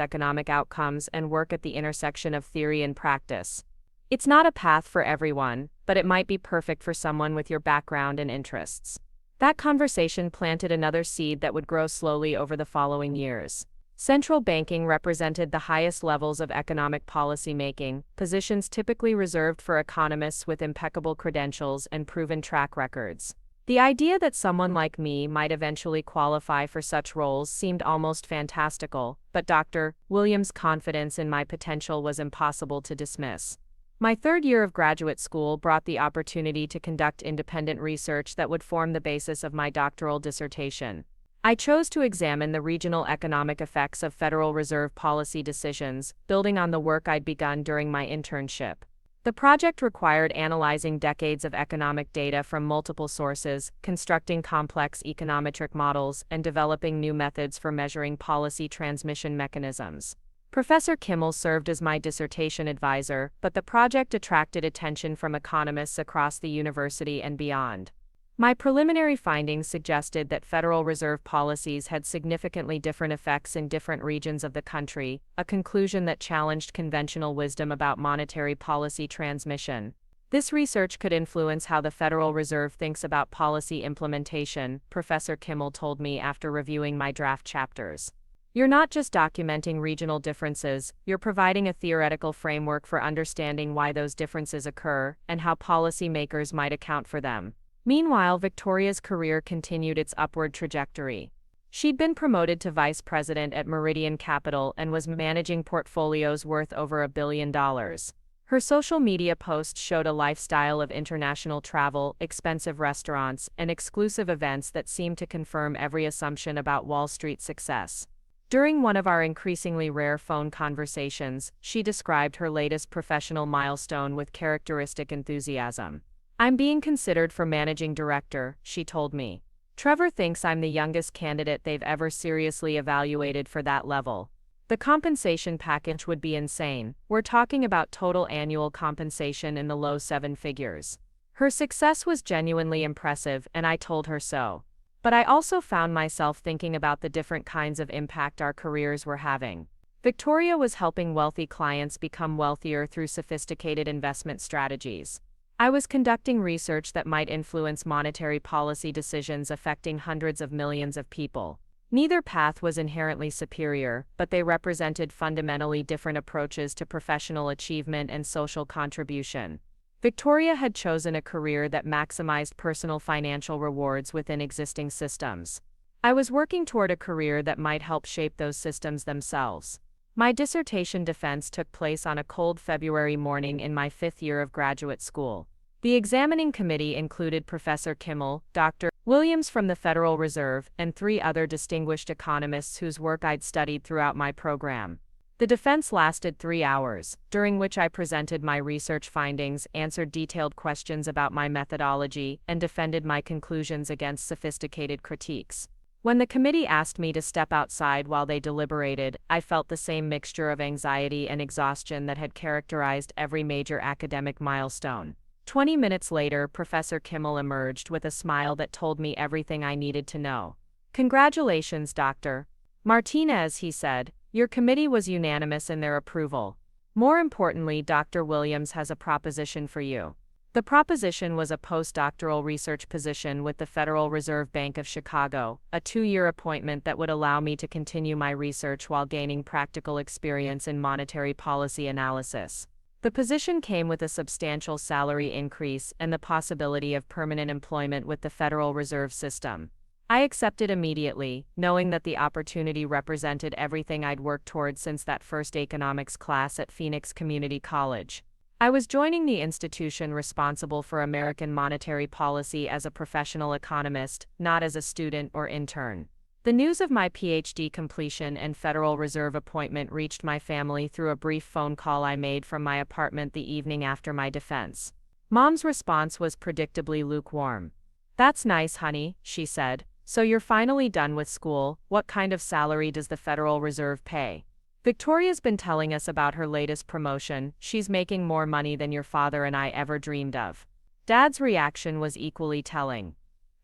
economic outcomes, and work at the intersection of theory and practice. It's not a path for everyone, but it might be perfect for someone with your background and interests. That conversation planted another seed that would grow slowly over the following years. Central banking represented the highest levels of economic policy making, positions typically reserved for economists with impeccable credentials and proven track records. The idea that someone like me might eventually qualify for such roles seemed almost fantastical, but Dr. Williams' confidence in my potential was impossible to dismiss. My third year of graduate school brought the opportunity to conduct independent research that would form the basis of my doctoral dissertation. I chose to examine the regional economic effects of Federal Reserve policy decisions, building on the work I'd begun during my internship. The project required analyzing decades of economic data from multiple sources, constructing complex econometric models, and developing new methods for measuring policy transmission mechanisms. Professor Kimmel served as my dissertation advisor, but the project attracted attention from economists across the university and beyond. My preliminary findings suggested that Federal Reserve policies had significantly different effects in different regions of the country, a conclusion that challenged conventional wisdom about monetary policy transmission. This research could influence how the Federal Reserve thinks about policy implementation, Professor Kimmel told me after reviewing my draft chapters. You're not just documenting regional differences, you're providing a theoretical framework for understanding why those differences occur and how policymakers might account for them. Meanwhile, Victoria's career continued its upward trajectory. She'd been promoted to vice president at Meridian Capital and was managing portfolios worth over $1 billion. Her social media posts showed a lifestyle of international travel, expensive restaurants, and exclusive events that seemed to confirm every assumption about Wall Street success. During one of our increasingly rare phone conversations, she described her latest professional milestone with characteristic enthusiasm. "I'm being considered for managing director," she told me. "Trevor thinks I'm the youngest candidate they've ever seriously evaluated for that level. The compensation package would be insane. We're talking about total annual compensation in the low seven figures." Her success was genuinely impressive, and I told her so. But I also found myself thinking about the different kinds of impact our careers were having. Victoria was helping wealthy clients become wealthier through sophisticated investment strategies. I was conducting research that might influence monetary policy decisions affecting hundreds of millions of people. Neither path was inherently superior, but they represented fundamentally different approaches to professional achievement and social contribution. Victoria had chosen a career that maximized personal financial rewards within existing systems. I was working toward a career that might help shape those systems themselves. My dissertation defense took place on a cold February morning in my 5th year of graduate school. The examining committee included Professor Kimmel, Dr. Williams from the Federal Reserve, and 3 other distinguished economists whose work I'd studied throughout my program. The defense lasted 3 hours, during which I presented my research findings, answered detailed questions about my methodology, and defended my conclusions against sophisticated critiques. When the committee asked me to step outside while they deliberated, I felt the same mixture of anxiety and exhaustion that had characterized every major academic milestone. 20 minutes later, Professor Kimmel emerged with a smile that told me everything I needed to know. "Congratulations, Dr. Martinez," he said. "Your committee was unanimous in their approval. More importantly, Dr. Williams has a proposition for you." The proposition was a postdoctoral research position with the Federal Reserve Bank of Chicago, a 2-year appointment that would allow me to continue my research while gaining practical experience in monetary policy analysis. The position came with a substantial salary increase and the possibility of permanent employment with the Federal Reserve System. I accepted immediately, knowing that the opportunity represented everything I'd worked toward since that first economics class at Phoenix Community College. I was joining the institution responsible for American monetary policy as a professional economist, not as a student or intern. The news of my PhD completion and Federal Reserve appointment reached my family through a brief phone call I made from my apartment the evening after my defense. Mom's response was predictably lukewarm. That's nice, honey, she said. So you're finally done with school. What kind of salary does the Federal Reserve pay? Victoria's been telling us about her latest promotion. She's making more money than your father and I ever dreamed of. Dad's reaction was equally telling.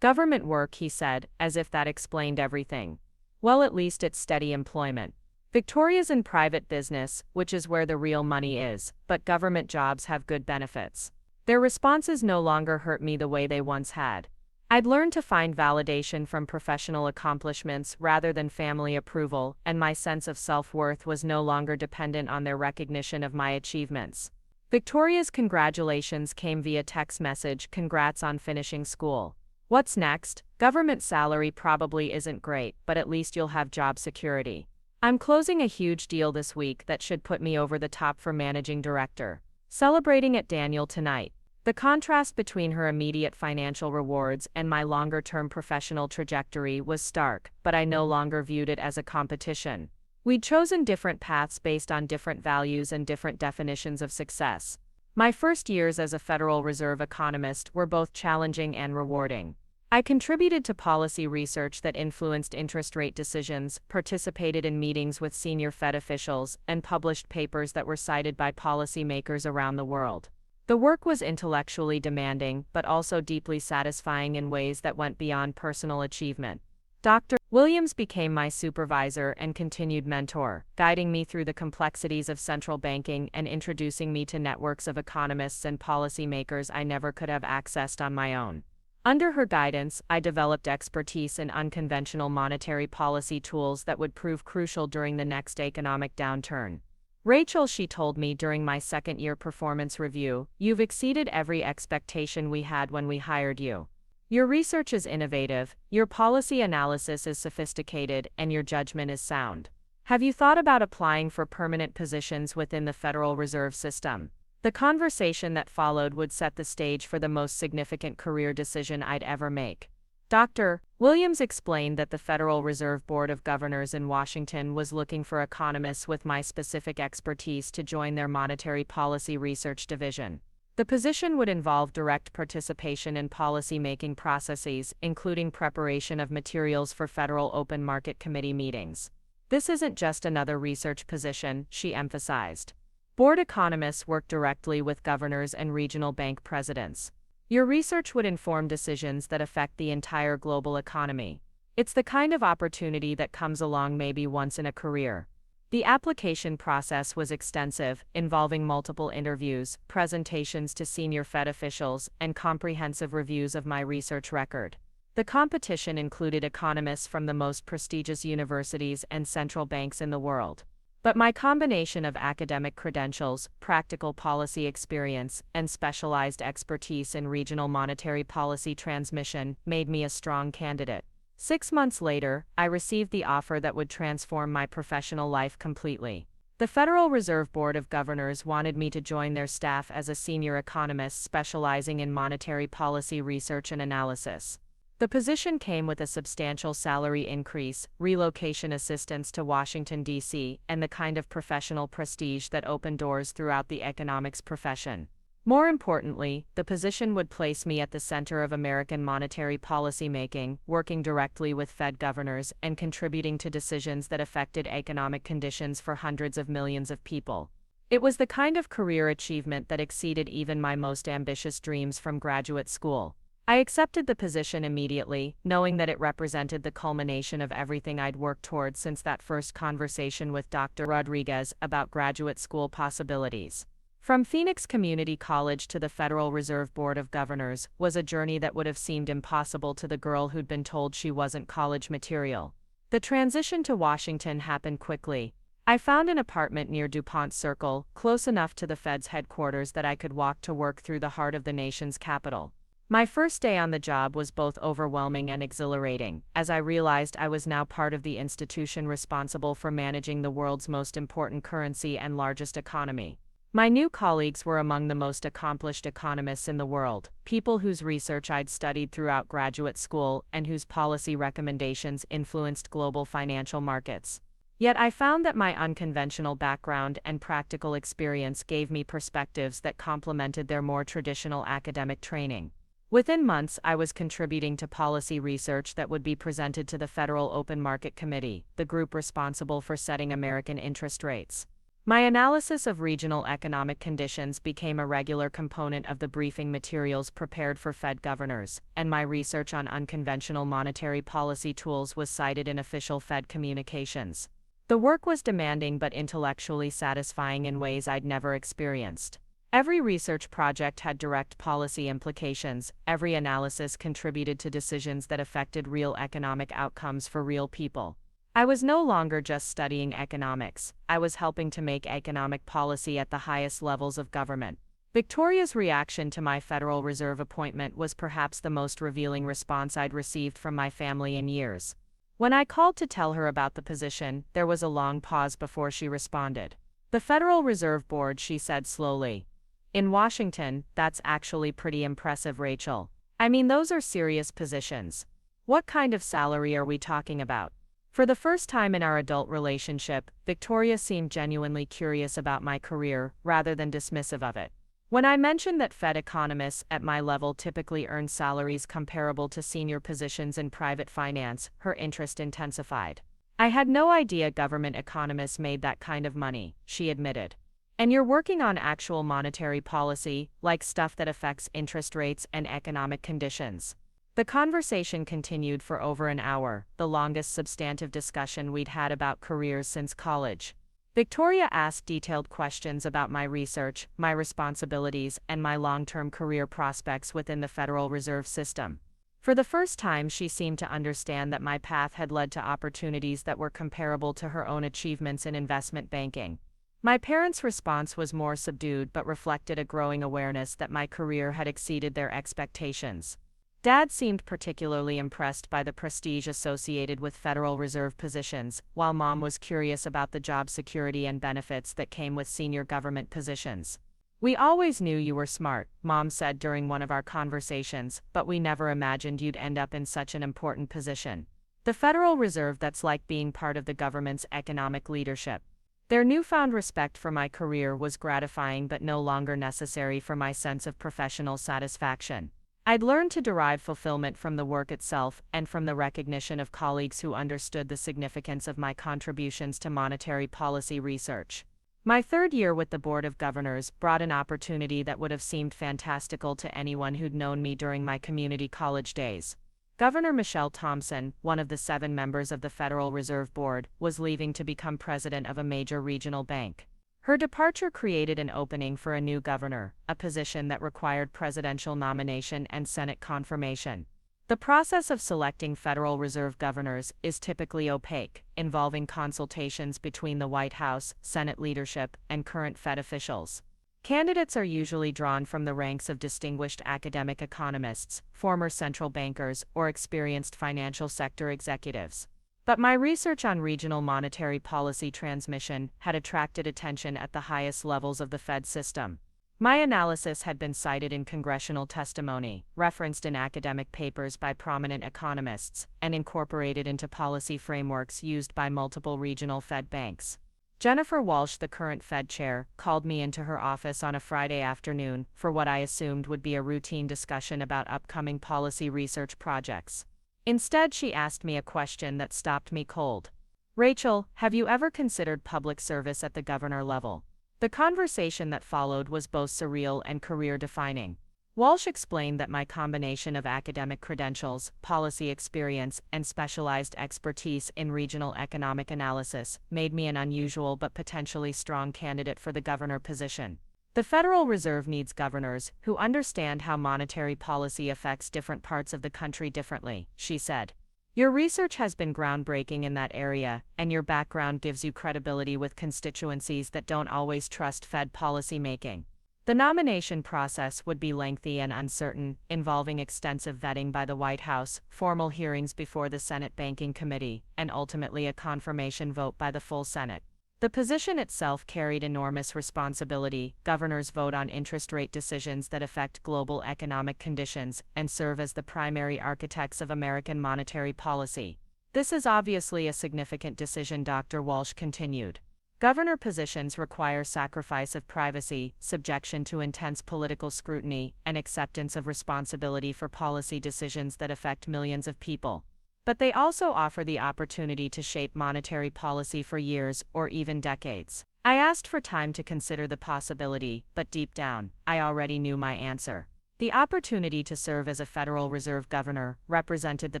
Government work, he said, as if that explained everything. Well, at least it's steady employment. Victoria's in private business, which is where the real money is, but government jobs have good benefits. Their responses no longer hurt me the way they once had. I'd learned to find validation from professional accomplishments rather than family approval, and my sense of self-worth was no longer dependent on their recognition of my achievements. Victoria's congratulations came via text message. Congrats on finishing school. What's next? Government salary probably isn't great, but at least you'll have job security. I'm closing a huge deal this week that should put me over the top for managing director. Celebrating at Daniel tonight. The contrast between her immediate financial rewards and my longer-term professional trajectory was stark, but I no longer viewed it as a competition. We'd chosen different paths based on different values and different definitions of success. My first years as a Federal Reserve economist were both challenging and rewarding. I contributed to policy research that influenced interest rate decisions, participated in meetings with senior Fed officials, and published papers that were cited by policymakers around the world. The work was intellectually demanding, but also deeply satisfying in ways that went beyond personal achievement. Dr. Williams became my supervisor and continued mentor, guiding me through the complexities of central banking and introducing me to networks of economists and policymakers I never could have accessed on my own. Under her guidance, I developed expertise in unconventional monetary policy tools that would prove crucial during the next economic downturn. Rachel, she told me during my second-year performance review, you've exceeded every expectation we had when we hired you. Your research is innovative, your policy analysis is sophisticated, and your judgment is sound. Have you thought about applying for permanent positions within the Federal Reserve System? The conversation that followed would set the stage for the most significant career decision I'd ever make. Dr. Williams explained that the Federal Reserve Board of Governors in Washington was looking for economists with my specific expertise to join their monetary policy research division. The position would involve direct participation in policy-making processes, including preparation of materials for Federal Open Market Committee meetings. This isn't just another research position, she emphasized. Board economists work directly with governors and regional bank presidents. Your research would inform decisions that affect the entire global economy. It's the kind of opportunity that comes along maybe once in a career. The application process was extensive, involving multiple interviews, presentations to senior Fed officials, and comprehensive reviews of my research record. The competition included economists from the most prestigious universities and central banks in the world. But my combination of academic credentials, practical policy experience, and specialized expertise in regional monetary policy transmission made me a strong candidate. 6 months later, I received the offer that would transform my professional life completely. The Federal Reserve Board of Governors wanted me to join their staff as a senior economist specializing in monetary policy research and analysis. The position came with a substantial salary increase, relocation assistance to Washington, D.C., and the kind of professional prestige that opened doors throughout the economics profession. More importantly, the position would place me at the center of American monetary policy making, working directly with Fed governors and contributing to decisions that affected economic conditions for hundreds of millions of people. It was the kind of career achievement that exceeded even my most ambitious dreams from graduate school. I accepted the position immediately, knowing that it represented the culmination of everything I'd worked towards since that first conversation with Dr. Rodriguez about graduate school possibilities. From Phoenix Community College to the Federal Reserve Board of Governors was a journey that would have seemed impossible to the girl who'd been told she wasn't college material. The transition to Washington happened quickly. I found an apartment near DuPont Circle, close enough to the Fed's headquarters that I could walk to work through the heart of the nation's capital. My first day on the job was both overwhelming and exhilarating, as I realized I was now part of the institution responsible for managing the world's most important currency and largest economy. My new colleagues were among the most accomplished economists in the world, people whose research I'd studied throughout graduate school and whose policy recommendations influenced global financial markets. Yet I found that my unconventional background and practical experience gave me perspectives that complemented their more traditional academic training.
Within months, I was contributing to policy research that would be presented to the Federal Open Market Committee, the group responsible for setting American interest rates. My analysis of regional economic conditions became a regular component of the briefing materials prepared for Fed governors, and my research on unconventional monetary policy tools was cited in official Fed communications. The work was demanding but intellectually satisfying in ways I'd never experienced. Every research project had direct policy implications, every analysis contributed to decisions that affected real economic outcomes for real people. I was no longer just studying economics, I was helping to make economic policy at the highest levels of government. Victoria's reaction to my Federal Reserve appointment was perhaps the most revealing response I'd received from my family in years. When I called to tell her about the position, there was a long pause before she responded. "The Federal Reserve Board," she said slowly. "In Washington, that's actually pretty impressive, Rachel. I mean, those are serious positions. What kind of salary are we talking about?" For the first time in our adult relationship, Victoria seemed genuinely curious about my career, rather than dismissive of it. When I mentioned that Fed economists at my level typically earn salaries comparable to senior positions in private finance, her interest intensified. "I had no idea government economists made that kind of money," she admitted. "And you're working on actual monetary policy, like stuff that affects interest rates and economic conditions?" The conversation continued for over an hour, the longest substantive discussion we'd had about careers since college. Victoria asked detailed questions about my research, my responsibilities, and my long-term career prospects within the Federal Reserve System. For the first time, she seemed to understand that my path had led to opportunities that were comparable to her own achievements in investment banking. My parents' response was more subdued but reflected a growing awareness that my career had exceeded their expectations. Dad seemed particularly impressed by the prestige associated with Federal Reserve positions, while Mom was curious about the job security and benefits that came with senior government positions. "We always knew you were smart," Mom said during one of our conversations, "but we never imagined you'd end up in such an important position. The Federal Reserve, that's like being part of the government's economic leadership." Their newfound respect for my career was gratifying but no longer necessary for my sense of professional satisfaction. I'd learned to derive fulfillment from the work itself and from the recognition of colleagues who understood the significance of my contributions to monetary policy research. My third year with the Board of Governors brought an opportunity that would have seemed fantastical to anyone who'd known me during my community college days. Governor Michelle Thompson, one of the 7 members of the Federal Reserve Board, was leaving to become president of a major regional bank. Her departure created an opening for a new governor, a position that required presidential nomination and Senate confirmation. The process of selecting Federal Reserve governors is typically opaque, involving consultations between the White House, Senate leadership, and current Fed officials. Candidates are usually drawn from the ranks of distinguished academic economists, former central bankers, or experienced financial sector executives. But my research on regional monetary policy transmission had attracted attention at the highest levels of the Fed system. My analysis had been cited in congressional testimony, referenced in academic papers by prominent economists, and incorporated into policy frameworks used by multiple regional Fed banks. Jennifer Walsh, the current Fed chair, called me into her office on a Friday afternoon for what I assumed would be a routine discussion about upcoming policy research projects. Instead, she asked me a question that stopped me cold. "Rachel, have you ever considered public service at the governor level?" The conversation that followed was both surreal and career-defining. Walsh explained that my combination of academic credentials, policy experience, and specialized expertise in regional economic analysis made me an unusual but potentially strong candidate for the governor position. "The Federal Reserve needs governors who understand how monetary policy affects different parts of the country differently," she said. "Your research has been groundbreaking in that area, and your background gives you credibility with constituencies that don't always trust Fed policymaking." The nomination process would be lengthy and uncertain, involving extensive vetting by the White House, formal hearings before the Senate Banking Committee, and ultimately a confirmation vote by the full Senate. The position itself carried enormous responsibility. Governors vote on interest rate decisions that affect global economic conditions and serve as the primary architects of American monetary policy. "This is obviously a significant decision," Dr. Walsh continued. Governor positions require sacrifice of privacy, subjection to intense political scrutiny, and acceptance of responsibility for policy decisions that affect millions of people. But they also offer the opportunity to shape monetary policy for years or even decades. I asked for time to consider the possibility, but deep down, I already knew my answer. The opportunity to serve as a Federal Reserve governor represented the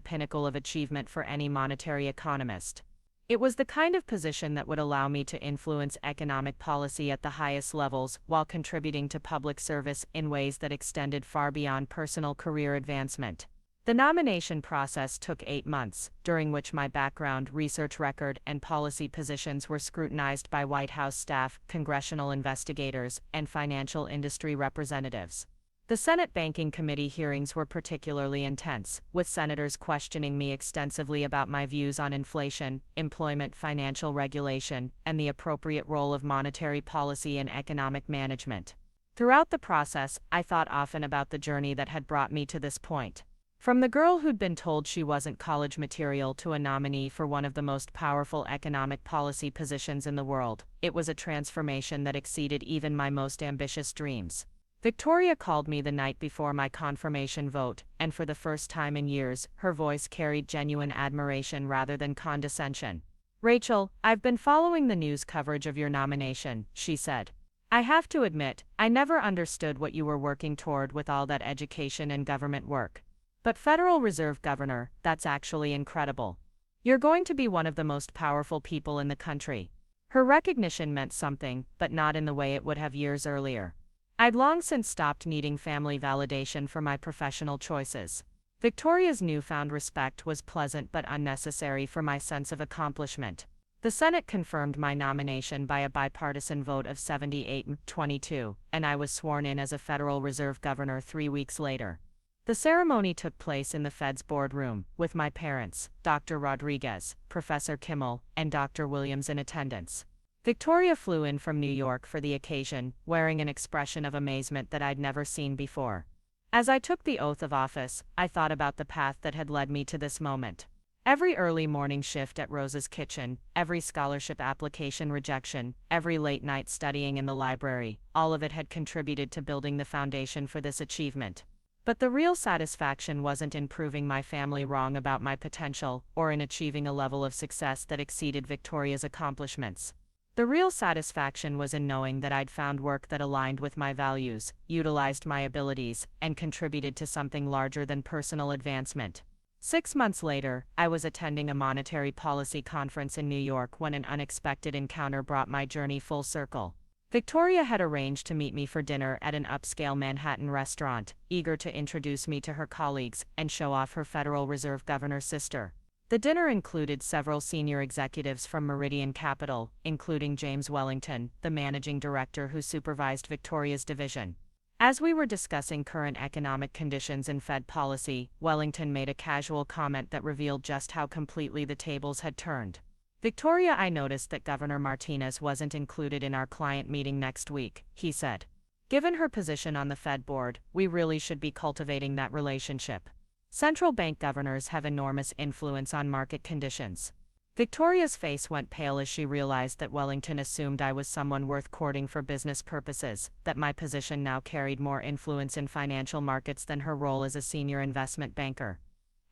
pinnacle of achievement for any monetary economist. It was the kind of position that would allow me to influence economic policy at the highest levels while contributing to public service in ways that extended far beyond personal career advancement. The nomination process took 8 months, during which my background, research record, and policy positions were scrutinized by White House staff, congressional investigators, and financial industry representatives. The Senate Banking Committee hearings were particularly intense, with senators questioning me extensively about my views on inflation, employment financial regulation, and the appropriate role of monetary policy in economic management. Throughout the process, I thought often about the journey that had brought me to this point. From the girl who'd been told she wasn't college material to a nominee for one of the most powerful economic policy positions in the world, it was a transformation that exceeded even my most ambitious dreams. Victoria called me the night before my confirmation vote, and for the first time in years, her voice carried genuine admiration rather than condescension. "Rachel, I've been following the news coverage of your nomination," she said. "I have to admit, I never understood what you were working toward with all that education and government work. But Federal Reserve Governor, that's actually incredible. You're going to be one of the most powerful people in the country." Her recognition meant something, but not in the way it would have years earlier. I'd long since stopped needing family validation for my professional choices. Victoria's newfound respect was pleasant but unnecessary for my sense of accomplishment. The Senate confirmed my nomination by a bipartisan vote of 78-22, and I was sworn in as a Federal Reserve Governor 3 weeks later. The ceremony took place in the Fed's boardroom, with my parents, Dr. Rodriguez, Professor Kimmel, and Dr. Williams in attendance. Victoria flew in from New York for the occasion, wearing an expression of amazement that I'd never seen before. As I took the oath of office, I thought about the path that had led me to this moment. Every early morning shift at Rose's kitchen, every scholarship application rejection, every late night studying in the library, all of it had contributed to building the foundation for this achievement. But the real satisfaction wasn't in proving my family wrong about my potential, or in achieving a level of success that exceeded Victoria's accomplishments. The real satisfaction was in knowing that I'd found work that aligned with my values, utilized my abilities, and contributed to something larger than personal advancement. 6 months later, I was attending a monetary policy conference in New York when an unexpected encounter brought my journey full circle. Victoria had arranged to meet me for dinner at an upscale Manhattan restaurant, eager to introduce me to her colleagues and show off her Federal Reserve Governor's sister. The dinner included several senior executives from Meridian Capital, including James Wellington, the managing director who supervised Victoria's division. As we were discussing current economic conditions and Fed policy, Wellington made a casual comment that revealed just how completely the tables had turned. "Victoria, I noticed that Governor Martinez wasn't included in our client meeting next week," he said. "Given her position on the Fed board, we really should be cultivating that relationship. Central bank governors have enormous influence on market conditions." Victoria's face went pale as she realized that Wellington assumed I was someone worth courting for business purposes, that my position now carried more influence in financial markets than her role as a senior investment banker.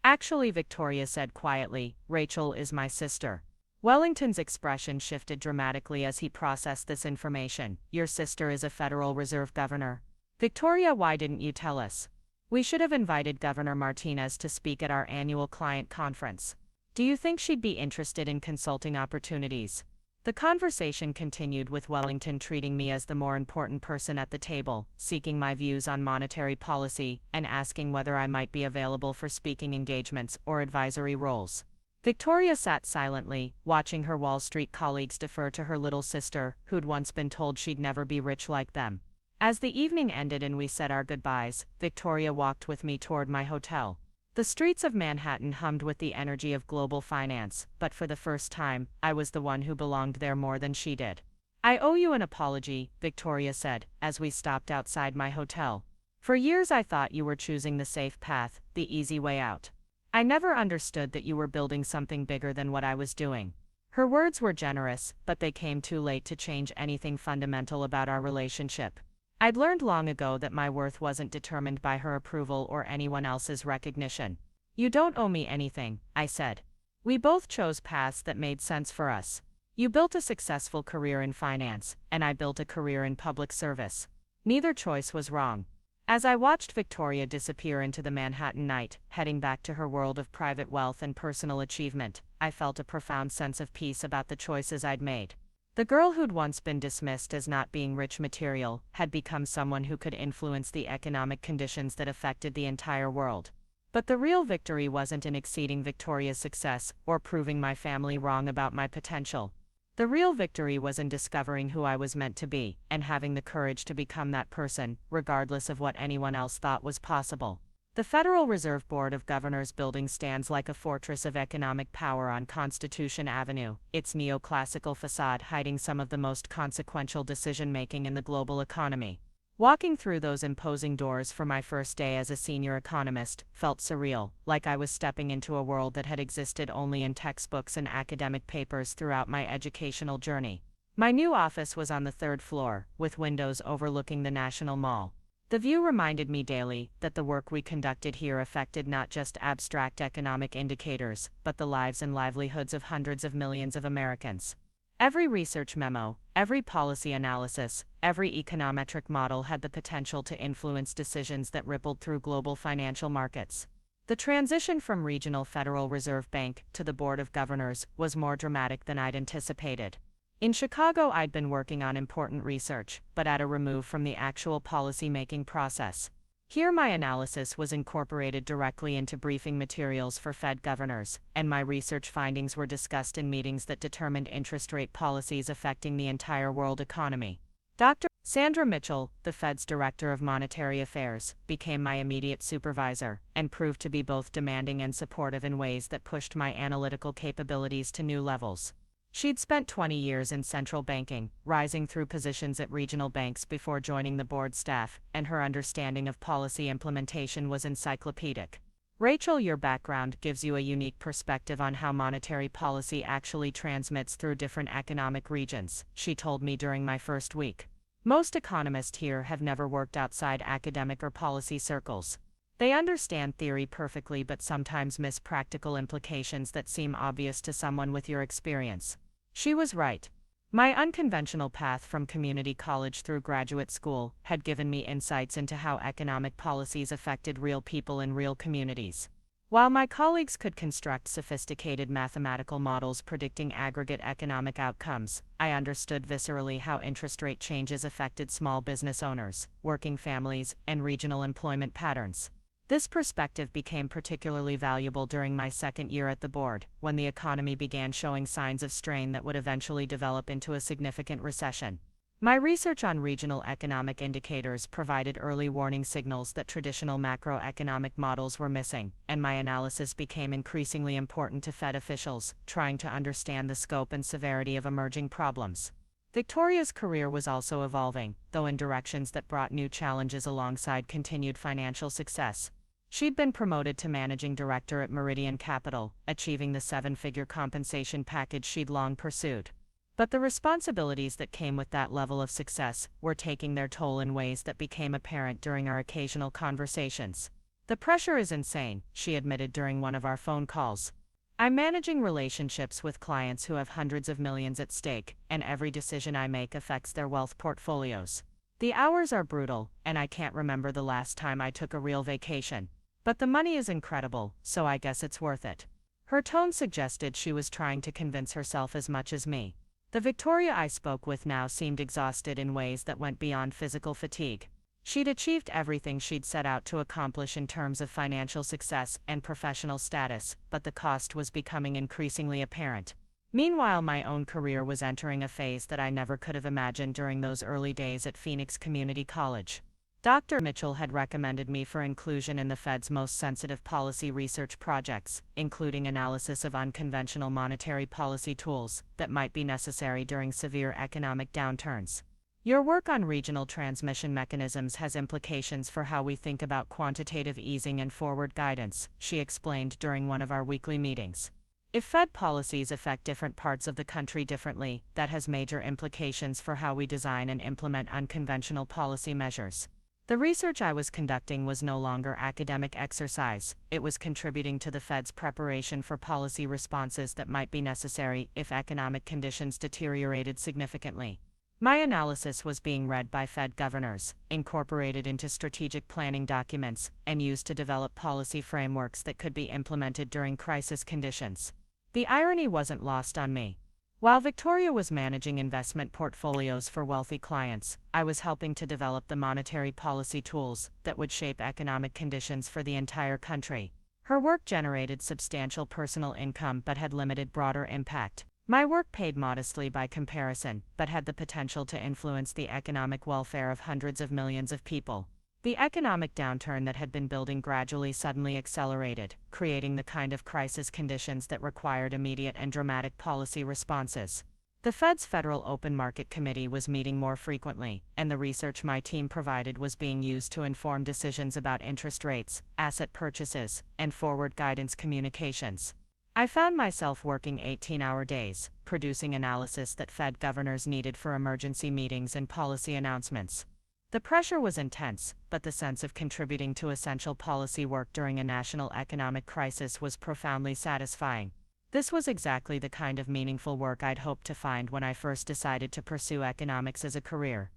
"Actually," Victoria said quietly, "Rachel is my sister." Wellington's expression shifted dramatically as he processed this information. "Your sister is a Federal Reserve Governor." "Victoria, why didn't you tell us? We should have invited Governor Martinez to speak at our annual client conference. Do you think she'd be interested in consulting opportunities?" The conversation continued with Wellington treating me as the more important person at the table, seeking my views on monetary policy, and asking whether I might be available for speaking engagements or advisory roles. Victoria sat silently, watching her Wall Street colleagues defer to her little sister, who'd once been told she'd never be rich like them. As the evening ended and we said our goodbyes, Victoria walked with me toward my hotel. The streets of Manhattan hummed with the energy of global finance, but for the first time, I was the one who belonged there more than she did. "I owe you an apology," Victoria said, as we stopped outside my hotel. "For years I thought you were choosing the safe path, the easy way out. I never understood that you were building something bigger than what I was doing." Her words were generous, but they came too late to change anything fundamental about our relationship. I'd learned long ago that my worth wasn't determined by her approval or anyone else's recognition. "You don't owe me anything," I said. "We both chose paths that made sense for us. You built a successful career in finance, and I built a career in public service. Neither choice was wrong." As I watched Victoria disappear into the Manhattan night, heading back to her world of private wealth and personal achievement, I felt a profound sense of peace about the choices I'd made. The girl who'd once been dismissed as not being rich material had become someone who could influence the economic conditions that affected the entire world. But the real victory wasn't in exceeding Victoria's success or proving my family wrong about my potential. The real victory was in discovering who I was meant to be and having the courage to become that person, regardless of what anyone else thought was possible. The Federal Reserve Board of Governors building stands like a fortress of economic power on Constitution Avenue, its neoclassical facade hiding some of the most consequential decision-making in the global economy. Walking through those imposing doors for my first day as a senior economist felt surreal, like I was stepping into a world that had existed only in textbooks and academic papers throughout my educational journey. My new office was on the third floor, with windows overlooking the National Mall. The view reminded me daily that the work we conducted here affected not just abstract economic indicators, but the lives and livelihoods of hundreds of millions of Americans. Every research memo, every policy analysis, every econometric model had the potential to influence decisions that rippled through global financial markets. The transition from regional Federal Reserve Bank to the Board of Governors was more dramatic than I'd anticipated. In Chicago, I'd been working on important research, but at a remove from the actual policy-making process. Here my analysis was incorporated directly into briefing materials for Fed governors, and my research findings were discussed in meetings that determined interest rate policies affecting the entire world economy. Dr. Sandra Mitchell, the Fed's Director of Monetary Affairs, became my immediate supervisor, and proved to be both demanding and supportive in ways that pushed my analytical capabilities to new levels. She'd spent 20 years in central banking, rising through positions at regional banks before joining the board staff, and her understanding of policy implementation was encyclopedic. "Rachel, your background gives you a unique perspective on how monetary policy actually transmits through different economic regions," she told me during my first week. "Most economists here have never worked outside academic or policy circles. They understand theory perfectly but sometimes miss practical implications that seem obvious to someone with your experience." She was right. My unconventional path from community college through graduate school had given me insights into how economic policies affected real people in real communities. While my colleagues could construct sophisticated mathematical models predicting aggregate economic outcomes, I understood viscerally how interest rate changes affected small business owners, working families, and regional employment patterns. This perspective became particularly valuable during my second year at the board, when the economy began showing signs of strain that would eventually develop into a significant recession. My research on regional economic indicators provided early warning signals that traditional macroeconomic models were missing, and my analysis became increasingly important to Fed officials, trying to understand the scope and severity of emerging problems. Victoria's career was also evolving, though in directions that brought new challenges alongside continued financial success. She'd been promoted to managing director at Meridian Capital, achieving the seven-figure compensation package she'd long pursued. But the responsibilities that came with that level of success were taking their toll in ways that became apparent during our occasional conversations. "The pressure is insane," she admitted during one of our phone calls. "I'm managing relationships with clients who have hundreds of millions at stake, and every decision I make affects their wealth portfolios. The hours are brutal, and I can't remember the last time I took a real vacation. But the money is incredible, so I guess it's worth it." Her tone suggested she was trying to convince herself as much as me. The Victoria I spoke with now seemed exhausted in ways that went beyond physical fatigue. She'd achieved everything she'd set out to accomplish in terms of financial success and professional status, but the cost was becoming increasingly apparent. Meanwhile, my own career was entering a phase that I never could have imagined during those early days at Phoenix Community College. Dr. Mitchell had recommended me for inclusion in the Fed's most sensitive policy research projects, including analysis of unconventional monetary policy tools that might be necessary during severe economic downturns. "Your work on regional transmission mechanisms has implications for how we think about quantitative easing and forward guidance," she explained during one of our weekly meetings. If Fed policies affect different parts of the country differently, that has major implications for how we design and implement unconventional policy measures. The research I was conducting was no longer academic exercise, it was contributing to the Fed's preparation for policy responses that might be necessary if economic conditions deteriorated significantly. My analysis was being read by Fed governors, incorporated into strategic planning documents, and used to develop policy frameworks that could be implemented during crisis conditions. The irony wasn't lost on me. While Victoria was managing investment portfolios for wealthy clients, I was helping to develop the monetary policy tools that would shape economic conditions for the entire country. Her work generated substantial personal income but had limited broader impact. My work paid modestly by comparison, but had the potential to influence the economic welfare of hundreds of millions of people. The economic downturn that had been building gradually suddenly accelerated, creating the kind of crisis conditions that required immediate and dramatic policy responses. The Fed's Federal Open Market Committee was meeting more frequently, and the research my team provided was being used to inform decisions about interest rates, asset purchases, and forward guidance communications. I found myself working 18-hour days, producing analysis that Fed governors needed for emergency meetings and policy announcements. The pressure was intense, but the sense of contributing to essential policy work during a national economic crisis was profoundly satisfying. This was exactly the kind of meaningful work I'd hoped to find when I first decided to pursue economics as a career.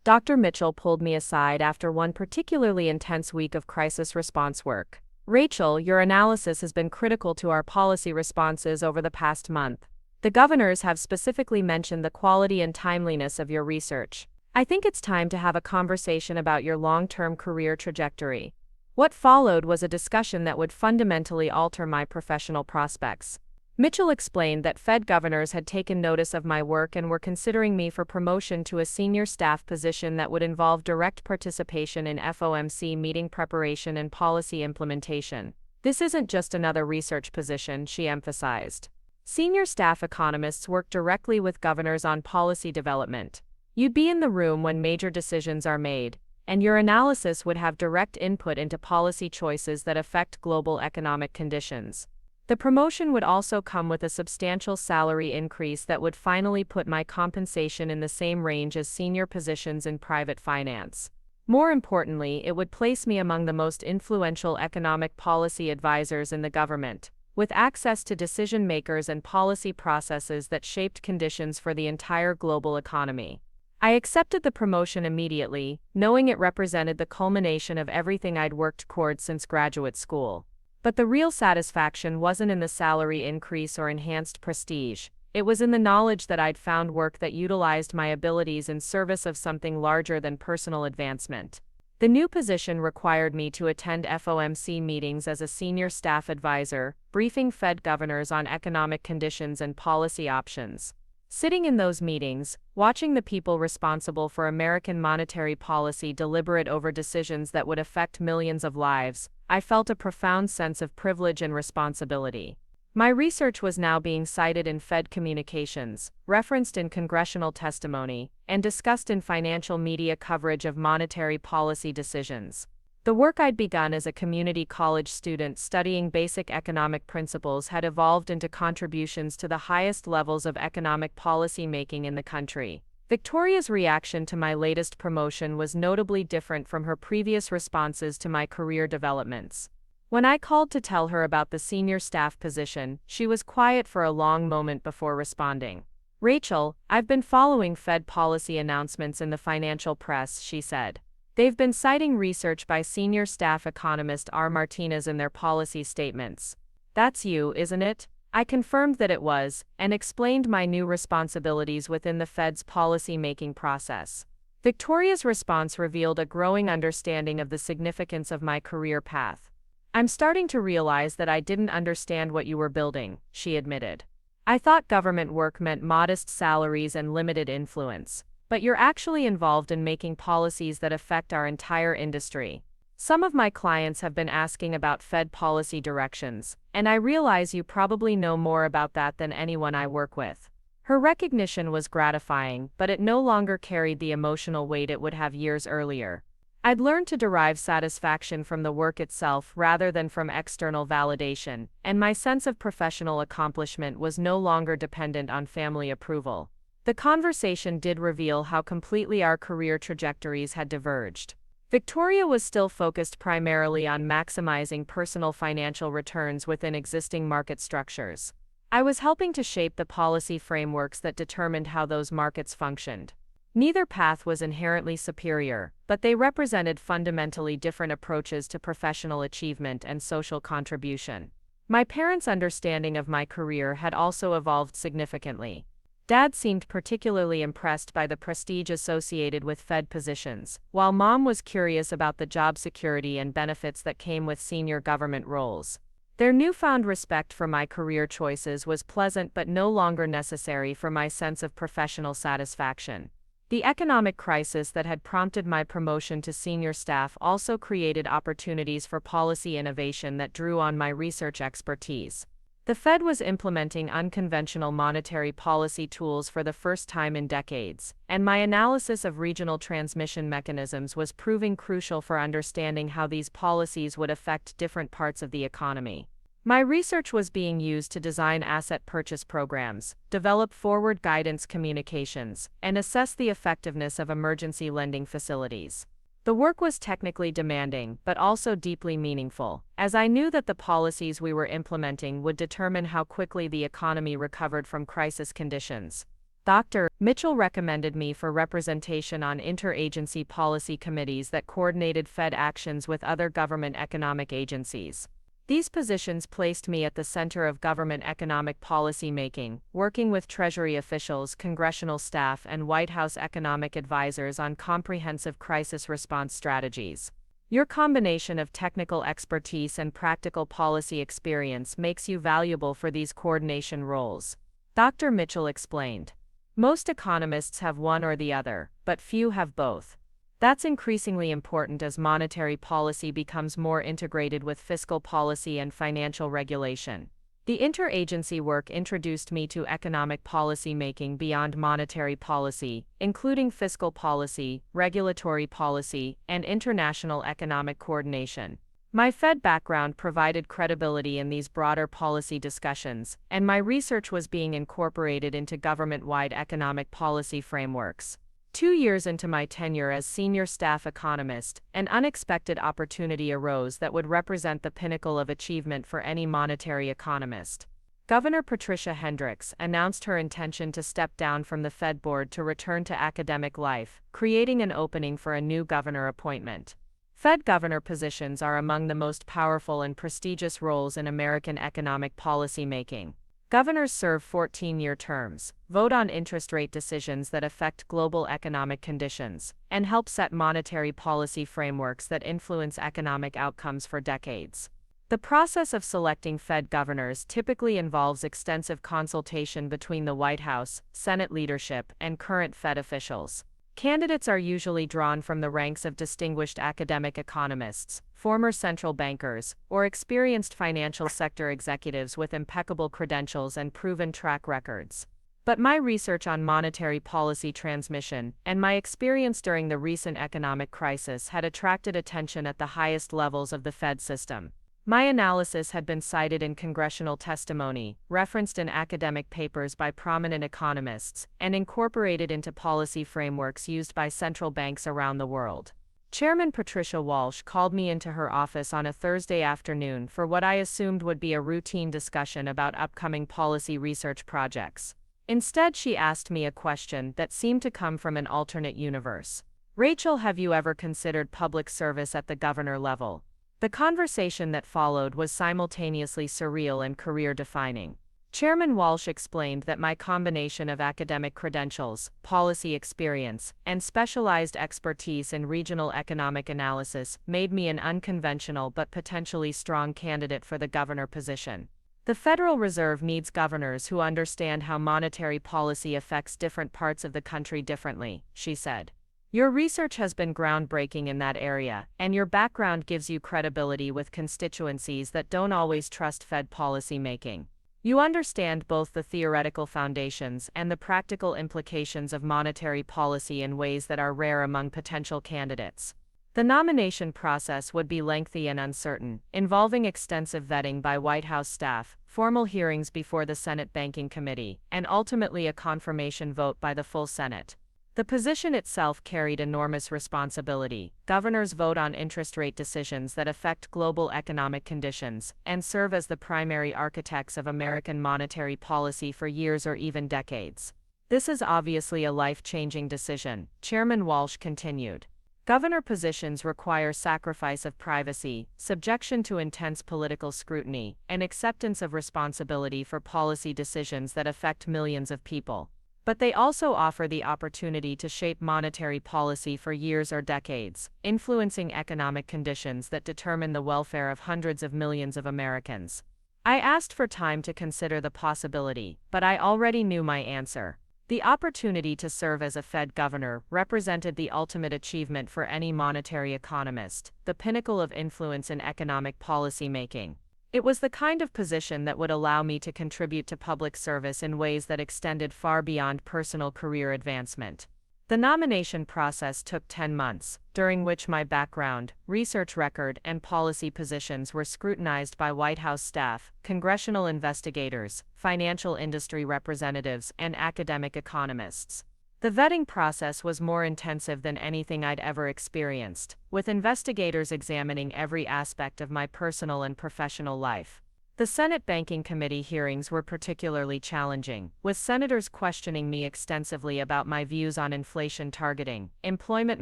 Dr. Mitchell pulled me aside after one particularly intense week of crisis response work. Rachel, your analysis has been critical to our policy responses over the past month. The governors have specifically mentioned the quality and timeliness of your research. I think it's time to have a conversation about your long-term career trajectory. What followed was a discussion that would fundamentally alter my professional prospects. Mitchell explained that Fed governors had taken notice of my work and were considering me for promotion to a senior staff position that would involve direct participation in FOMC meeting preparation and policy implementation. This isn't just another research position, she emphasized. Senior staff economists work directly with governors on policy development. You'd be in the room when major decisions are made, and your analysis would have direct input into policy choices that affect global economic conditions. The promotion would also come with a substantial salary increase that would finally put my compensation in the same range as senior positions in private finance. More importantly, it would place me among the most influential economic policy advisors in the government, with access to decision makers and policy processes that shaped conditions for the entire global economy. I accepted the promotion immediately, knowing it represented the culmination of everything I'd worked toward since graduate school. But the real satisfaction wasn't in the salary increase or enhanced prestige. It was in the knowledge that I'd found work that utilized my abilities in service of something larger than personal advancement. The new position required me to attend FOMC meetings as a senior staff advisor, briefing Fed governors on economic conditions and policy options. Sitting in those meetings, watching the people responsible for American monetary policy deliberate over decisions that would affect millions of lives, I felt a profound sense of privilege and responsibility. My research was now being cited in Fed communications, referenced in congressional testimony, and discussed in financial media coverage of monetary policy decisions. The work I'd begun as a community college student studying basic economic principles had evolved into contributions to the highest levels of economic policy making in the country. Victoria's reaction to my latest promotion was notably different from her previous responses to my career developments. When I called to tell her about the senior staff position, she was quiet for a long moment before responding. "Rachel, I've been following Fed policy announcements in the financial press," she said. "They've been citing research by senior staff economist R. Martinez in their policy statements." "That's you, isn't it?" I confirmed that it was, and explained my new responsibilities within the Fed's policy-making process. Victoria's response revealed a growing understanding of the significance of my career path. "I'm starting to realize that I didn't understand what you were building," she admitted. "I thought government work meant modest salaries and limited influence. But you're actually involved in making policies that affect our entire industry. Some of my clients have been asking about Fed policy directions, and I realize you probably know more about that than anyone I work with." Her recognition was gratifying, but it no longer carried the emotional weight it would have years earlier. I'd learned to derive satisfaction from the work itself rather than from external validation, and my sense of professional accomplishment was no longer dependent on family approval. The conversation did reveal how completely our career trajectories had diverged. Victoria was still focused primarily on maximizing personal financial returns within existing market structures. I was helping to shape the policy frameworks that determined how those markets functioned. Neither path was inherently superior, but they represented fundamentally different approaches to professional achievement and social contribution. My parents' understanding of my career had also evolved significantly. Dad seemed particularly impressed by the prestige associated with Fed positions, while Mom was curious about the job security and benefits that came with senior government roles. Their newfound respect for my career choices was pleasant but no longer necessary for my sense of professional satisfaction. The economic crisis that had prompted my promotion to senior staff also created opportunities for policy innovation that drew on my research expertise. The Fed was implementing unconventional monetary policy tools for the first time in decades, and my analysis of regional transmission mechanisms was proving crucial for understanding how these policies would affect different parts of the economy. My research was being used to design asset purchase programs, develop forward guidance communications, and assess the effectiveness of emergency lending facilities. The work was technically demanding, but also deeply meaningful, as I knew that the policies we were implementing would determine how quickly the economy recovered from crisis conditions. Dr. Mitchell recommended me for representation on interagency policy committees that coordinated Fed actions with other government economic agencies. These positions placed me at the center of government economic policy making, working with Treasury officials, congressional staff, and White House economic advisors on comprehensive crisis response strategies. Your combination of technical expertise and practical policy experience makes you valuable for these coordination roles, Dr. Mitchell explained. Most economists have one or the other, but few have both. That's increasingly important as monetary policy becomes more integrated with fiscal policy and financial regulation. The interagency work introduced me to economic policy making beyond monetary policy, including fiscal policy, regulatory policy, and international economic coordination. My Fed background provided credibility in these broader policy discussions, and my research was being incorporated into government-wide economic policy frameworks. 2 years into my tenure as senior staff economist, an unexpected opportunity arose that would represent the pinnacle of achievement for any monetary economist. Governor Patricia Hendricks announced her intention to step down from the Fed board to return to academic life, creating an opening for a new governor appointment. Fed governor positions are among the most powerful and prestigious roles in American economic policy making. Governors serve 14-year terms, vote on interest rate decisions that affect global economic conditions, and help set monetary policy frameworks that influence economic outcomes for decades. The process of selecting Fed governors typically involves extensive consultation between the White House, Senate leadership, and current Fed officials. Candidates are usually drawn from the ranks of distinguished academic economists, former central bankers, or experienced financial sector executives with impeccable credentials and proven track records. But my research on monetary policy transmission and my experience during the recent economic crisis had attracted attention at the highest levels of the Fed system. My analysis had been cited in congressional testimony, referenced in academic papers by prominent economists, and incorporated into policy frameworks used by central banks around the world. Chairman Patricia Walsh called me into her office on a Thursday afternoon for what I assumed would be a routine discussion about upcoming policy research projects. Instead, she asked me a question that seemed to come from an alternate universe. "Rachel, have you ever considered public service at the governor level?" The conversation that followed was simultaneously surreal and career-defining. Chairman Walsh explained that my combination of academic credentials, policy experience, and specialized expertise in regional economic analysis made me an unconventional but potentially strong candidate for the governor position. The Federal Reserve needs governors who understand how monetary policy affects different parts of the country differently, she said. Your research has been groundbreaking in that area, and your background gives you credibility with constituencies that don't always trust Fed policy making. You understand both the theoretical foundations and the practical implications of monetary policy in ways that are rare among potential candidates.
The nomination process would be lengthy and uncertain, involving extensive vetting by White House staff, formal hearings before the Senate Banking Committee, and ultimately a confirmation vote by the full Senate. The position itself carried enormous responsibility. Governors vote on interest rate decisions that affect global economic conditions and serve as the primary architects of American monetary policy for years or even decades. This is obviously a life-changing decision, Chairman Walsh continued. Governor positions require sacrifice of privacy, subjection to intense political scrutiny, and acceptance of responsibility for policy decisions that affect millions of people. But they also offer the opportunity to shape monetary policy for years or decades, influencing economic conditions that determine the welfare of hundreds of millions of Americans. I asked for time to consider the possibility, but I already knew my answer. The opportunity to serve as a Fed governor represented the ultimate achievement for any monetary economist, the pinnacle of influence in economic policy making. It was the kind of position that would allow me to contribute to public service in ways that extended far beyond personal career advancement. The nomination process took 10 months, during which my background, research record, and policy positions were scrutinized by White House staff, congressional investigators, financial industry representatives, and academic economists. The vetting process was more intensive than anything I'd ever experienced, with investigators examining every aspect of my personal and professional life. The Senate Banking Committee hearings were particularly challenging, with senators questioning me extensively about my views on inflation targeting, employment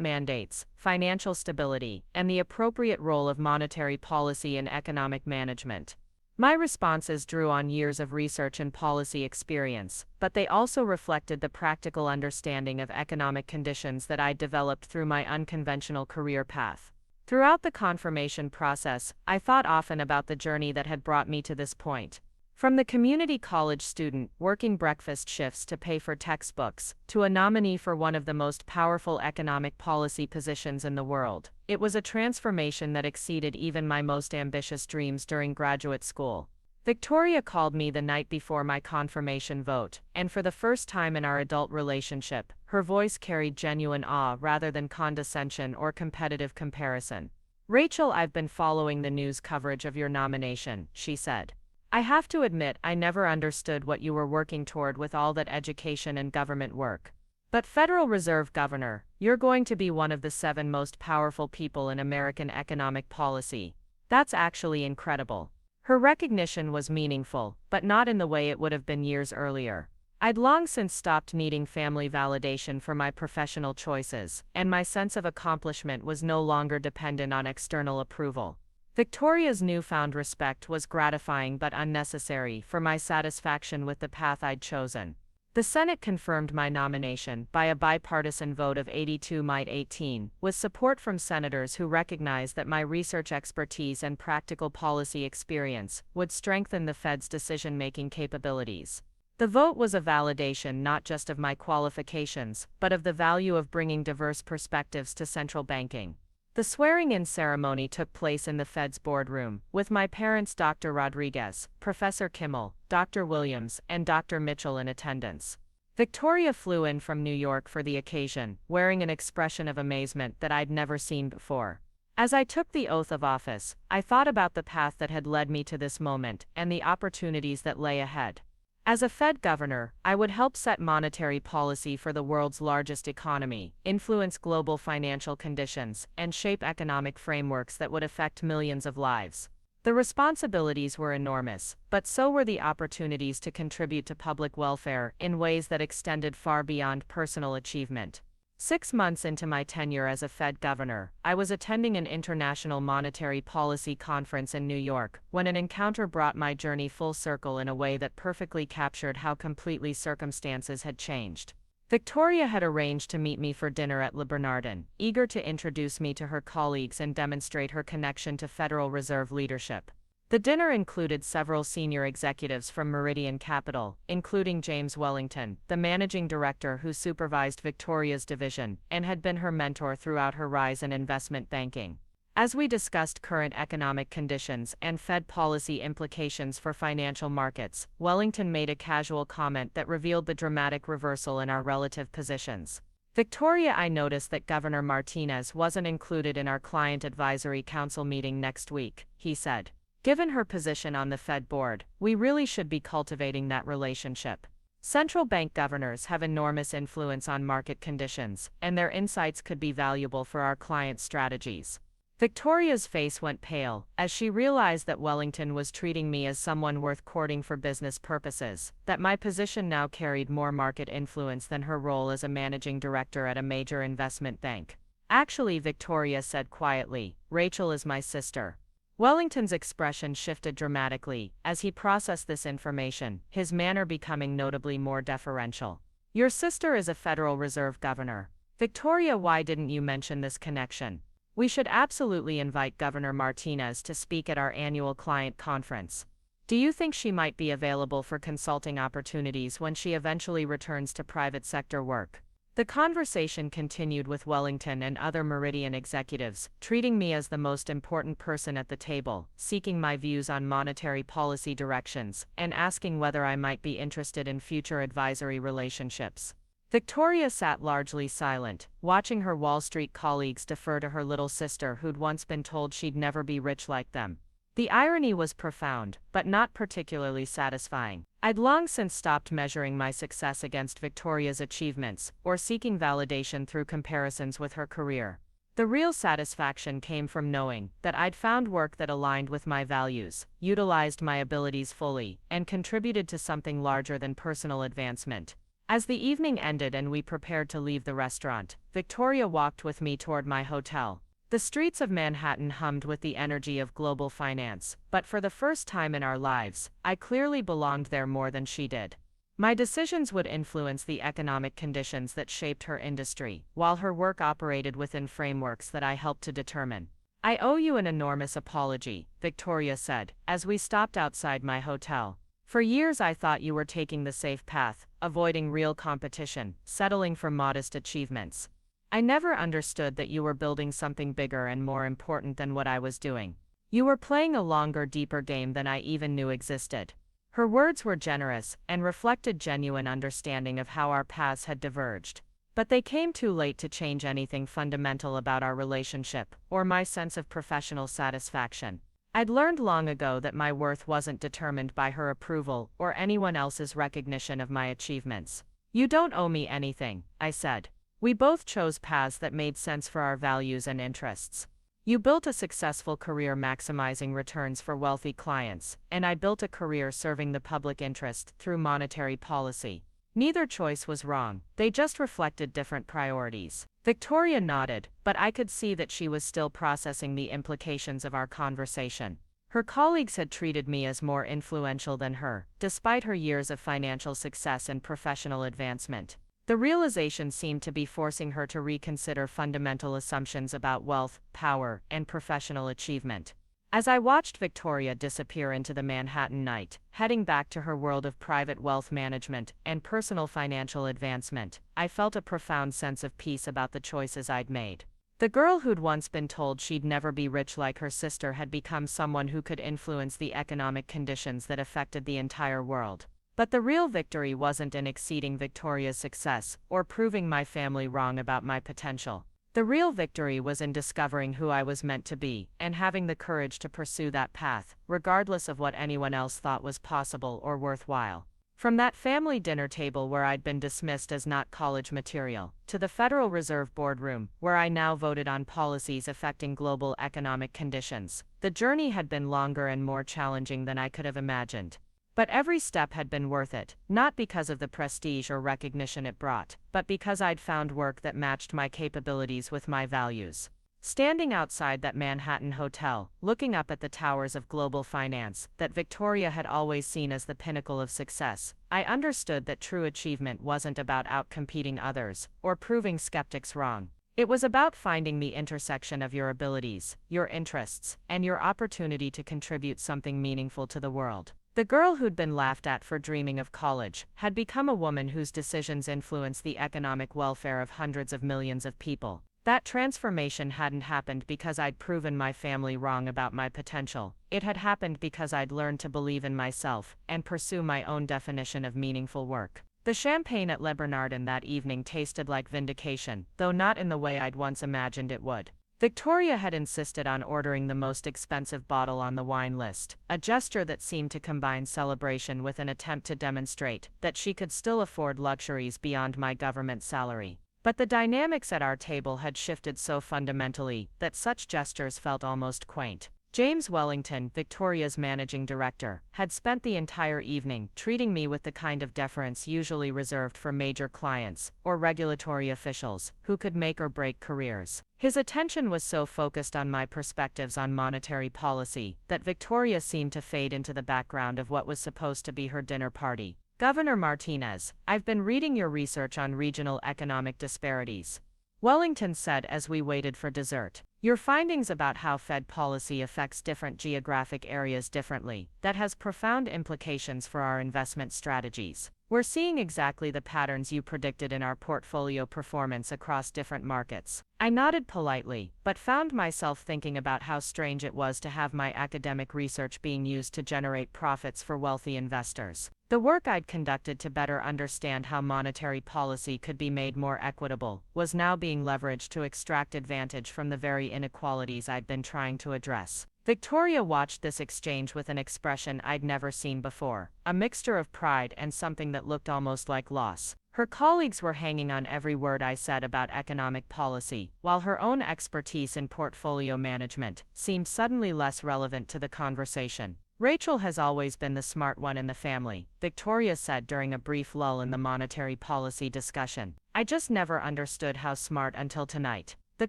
mandates, financial stability, and the appropriate role of monetary policy in economic management. My responses drew on years of research and policy experience, but they also reflected the practical understanding of economic conditions that I'd developed through my unconventional career path. Throughout the confirmation process, I thought often about the journey that had brought me to this point. From the community college student working breakfast shifts to pay for textbooks, to a nominee for one of the most powerful economic policy positions in the world, it was a transformation that exceeded even my most ambitious dreams during graduate school. Victoria called me the night before my confirmation vote, and for the first time in our adult relationship, her voice carried genuine awe rather than condescension or competitive comparison. "Rachel, I've been following the news coverage of your nomination," she said. "I have to admit I never understood what you were working toward with all that education and government work. But Federal Reserve Governor, you're going to be one of the 7 most powerful people in American economic policy. That's actually incredible." Her recognition was meaningful, but not in the way it would have been years earlier. I'd long since stopped needing family validation for my professional choices, and my sense of accomplishment was no longer dependent on external approval. Victoria's newfound respect was gratifying but unnecessary for my satisfaction with the path I'd chosen. The Senate confirmed my nomination by a bipartisan vote of 82-18, with support from senators who recognized that my research expertise and practical policy experience would strengthen the Fed's decision-making capabilities. The vote was a validation not just of my qualifications, but of the value of bringing diverse perspectives to central banking. The swearing-in ceremony took place in the Fed's boardroom, with my parents Dr. Rodriguez, Professor Kimmel, Dr. Williams, and Dr. Mitchell in attendance. Victoria flew in from New York for the occasion, wearing an expression of amazement that I'd never seen before. As I took the oath of office, I thought about the path that had led me to this moment and the opportunities that lay ahead. As a Fed governor, I would help set monetary policy for the world's largest economy, influence global financial conditions, and shape economic frameworks that would affect millions of lives. The responsibilities were enormous, but so were the opportunities to contribute to public welfare in ways that extended far beyond personal achievement. 6 months into my tenure as a Fed governor, I was attending an international monetary policy conference in New York, when an encounter brought my journey full circle in a way that perfectly captured how completely circumstances had changed. Victoria had arranged to meet me for dinner at Le Bernardin, eager to introduce me to her colleagues and demonstrate her connection to Federal Reserve leadership. The dinner included several senior executives from Meridian Capital, including James Wellington, the managing director who supervised Victoria's division and had been her mentor throughout her rise in investment banking. As we discussed current economic conditions and Fed policy implications for financial markets, Wellington made a casual comment that revealed the dramatic reversal in our relative positions. Victoria, I noticed that Governor Martinez wasn't included in our Client Advisory Council meeting next week, he said. Given her position on the Fed board, we really should be cultivating that relationship. Central bank governors have enormous influence on market conditions, and their insights could be valuable for our clients' strategies. Victoria's face went pale as she realized that Wellington was treating me as someone worth courting for business purposes, that my position now carried more market influence than her role as a managing director at a major investment bank. Actually, Victoria said quietly, Rachel is my sister. Wellington's expression shifted dramatically as he processed this information, his manner becoming notably more deferential. Your sister is a Federal Reserve governor. Victoria, why didn't you mention this connection? We should absolutely invite Governor Martinez to speak at our annual client conference. Do you think she might be available for consulting opportunities when she eventually returns to private sector work? The conversation continued with Wellington and other Meridian executives, treating me as the most important person at the table, seeking my views on monetary policy directions, and asking whether I might be interested in future advisory relationships. Victoria sat largely silent, watching her Wall Street colleagues defer to her little sister who'd once been told she'd never be rich like them. The irony was profound, but not particularly satisfying. I'd long since stopped measuring my success against Victoria's achievements, or seeking validation through comparisons with her career. The real satisfaction came from knowing that I'd found work that aligned with my values, utilized my abilities fully, and contributed to something larger than personal advancement. As the evening ended and we prepared to leave the restaurant, Victoria walked with me toward my hotel. The streets of Manhattan hummed with the energy of global finance, but for the first time in our lives, I clearly belonged there more than she did. My decisions would influence the economic conditions that shaped her industry, while her work operated within frameworks that I helped to determine. I owe you an enormous apology, Victoria said, as we stopped outside my hotel. For years I thought you were taking the safe path, avoiding real competition, settling for modest achievements. I never understood that you were building something bigger and more important than what I was doing. You were playing a longer, deeper game than I even knew existed. Her words were generous and reflected genuine understanding of how our paths had diverged. But they came too late to change anything fundamental about our relationship, or my sense of professional satisfaction. I'd learned long ago that my worth wasn't determined by her approval or anyone else's recognition of my achievements. You don't owe me anything, I said. We both chose paths that made sense for our values and interests. You built a successful career maximizing returns for wealthy clients, and I built a career serving the public interest through monetary policy. Neither choice was wrong, they just reflected different priorities. Victoria nodded, but I could see that she was still processing the implications of our conversation. Her colleagues had treated me as more influential than her, despite her years of financial success and professional advancement. The realization seemed to be forcing her to reconsider fundamental assumptions about wealth, power, and professional achievement. As I watched Victoria disappear into the Manhattan night, heading back to her world of private wealth management and personal financial advancement, I felt a profound sense of peace about the choices I'd made. The girl who'd once been told she'd never be rich like her sister had become someone who could influence the economic conditions that affected the entire world. But the real victory wasn't in exceeding Victoria's success or proving my family wrong about my potential. The real victory was in discovering who I was meant to be and having the courage to pursue that path, regardless of what anyone else thought was possible or worthwhile. From that family dinner table where I'd been dismissed as not college material, to the Federal Reserve boardroom, where I now voted on policies affecting global economic conditions, the journey had been longer and more challenging than I could have imagined. But every step had been worth it, not because of the prestige or recognition it brought, but because I'd found work that matched my capabilities with my values. Standing outside that Manhattan hotel, looking up at the towers of global finance that Victoria had always seen as the pinnacle of success, I understood that true achievement wasn't about outcompeting others or proving skeptics wrong. It was about finding the intersection of your abilities, your interests, and your opportunity to contribute something meaningful to the world. The girl who'd been laughed at for dreaming of college had become a woman whose decisions influenced the economic welfare of hundreds of millions of people. That transformation hadn't happened because I'd proven my family wrong about my potential. It had happened because I'd learned to believe in myself and pursue my own definition of meaningful work. The champagne at Le Bernardin that evening tasted like vindication, though not in the way I'd once imagined it would. Victoria had insisted on ordering the most expensive bottle on the wine list, a gesture that seemed to combine celebration with an attempt to demonstrate that she could still afford luxuries beyond my government salary. But the dynamics at our table had shifted so fundamentally that such gestures felt almost quaint. James Wellington, Victoria's managing director, had spent the entire evening treating me with the kind of deference usually reserved for major clients or regulatory officials who could make or break careers. His attention was so focused on my perspectives on monetary policy that Victoria seemed to fade into the background of what was supposed to be her dinner party. Governor Martinez, I've been reading your research on regional economic disparities, Wellington said as we waited for dessert. Your findings about how Fed policy affects different geographic areas differently, that has profound implications for our investment strategies. We're seeing exactly the patterns you predicted in our portfolio performance across different markets. I nodded politely, but found myself thinking about how strange it was to have my academic research being used to generate profits for wealthy investors. The work I'd conducted to better understand how monetary policy could be made more equitable was now being leveraged to extract advantage from the very inequalities I'd been trying to address. Victoria watched this exchange with an expression I'd never seen before, a mixture of pride and something that looked almost like loss. Her colleagues were hanging on every word I said about economic policy, while her own expertise in portfolio management seemed suddenly less relevant to the conversation. Rachel has always been the smart one in the family, Victoria said during a brief lull in the monetary policy discussion. I just never understood how smart until tonight. The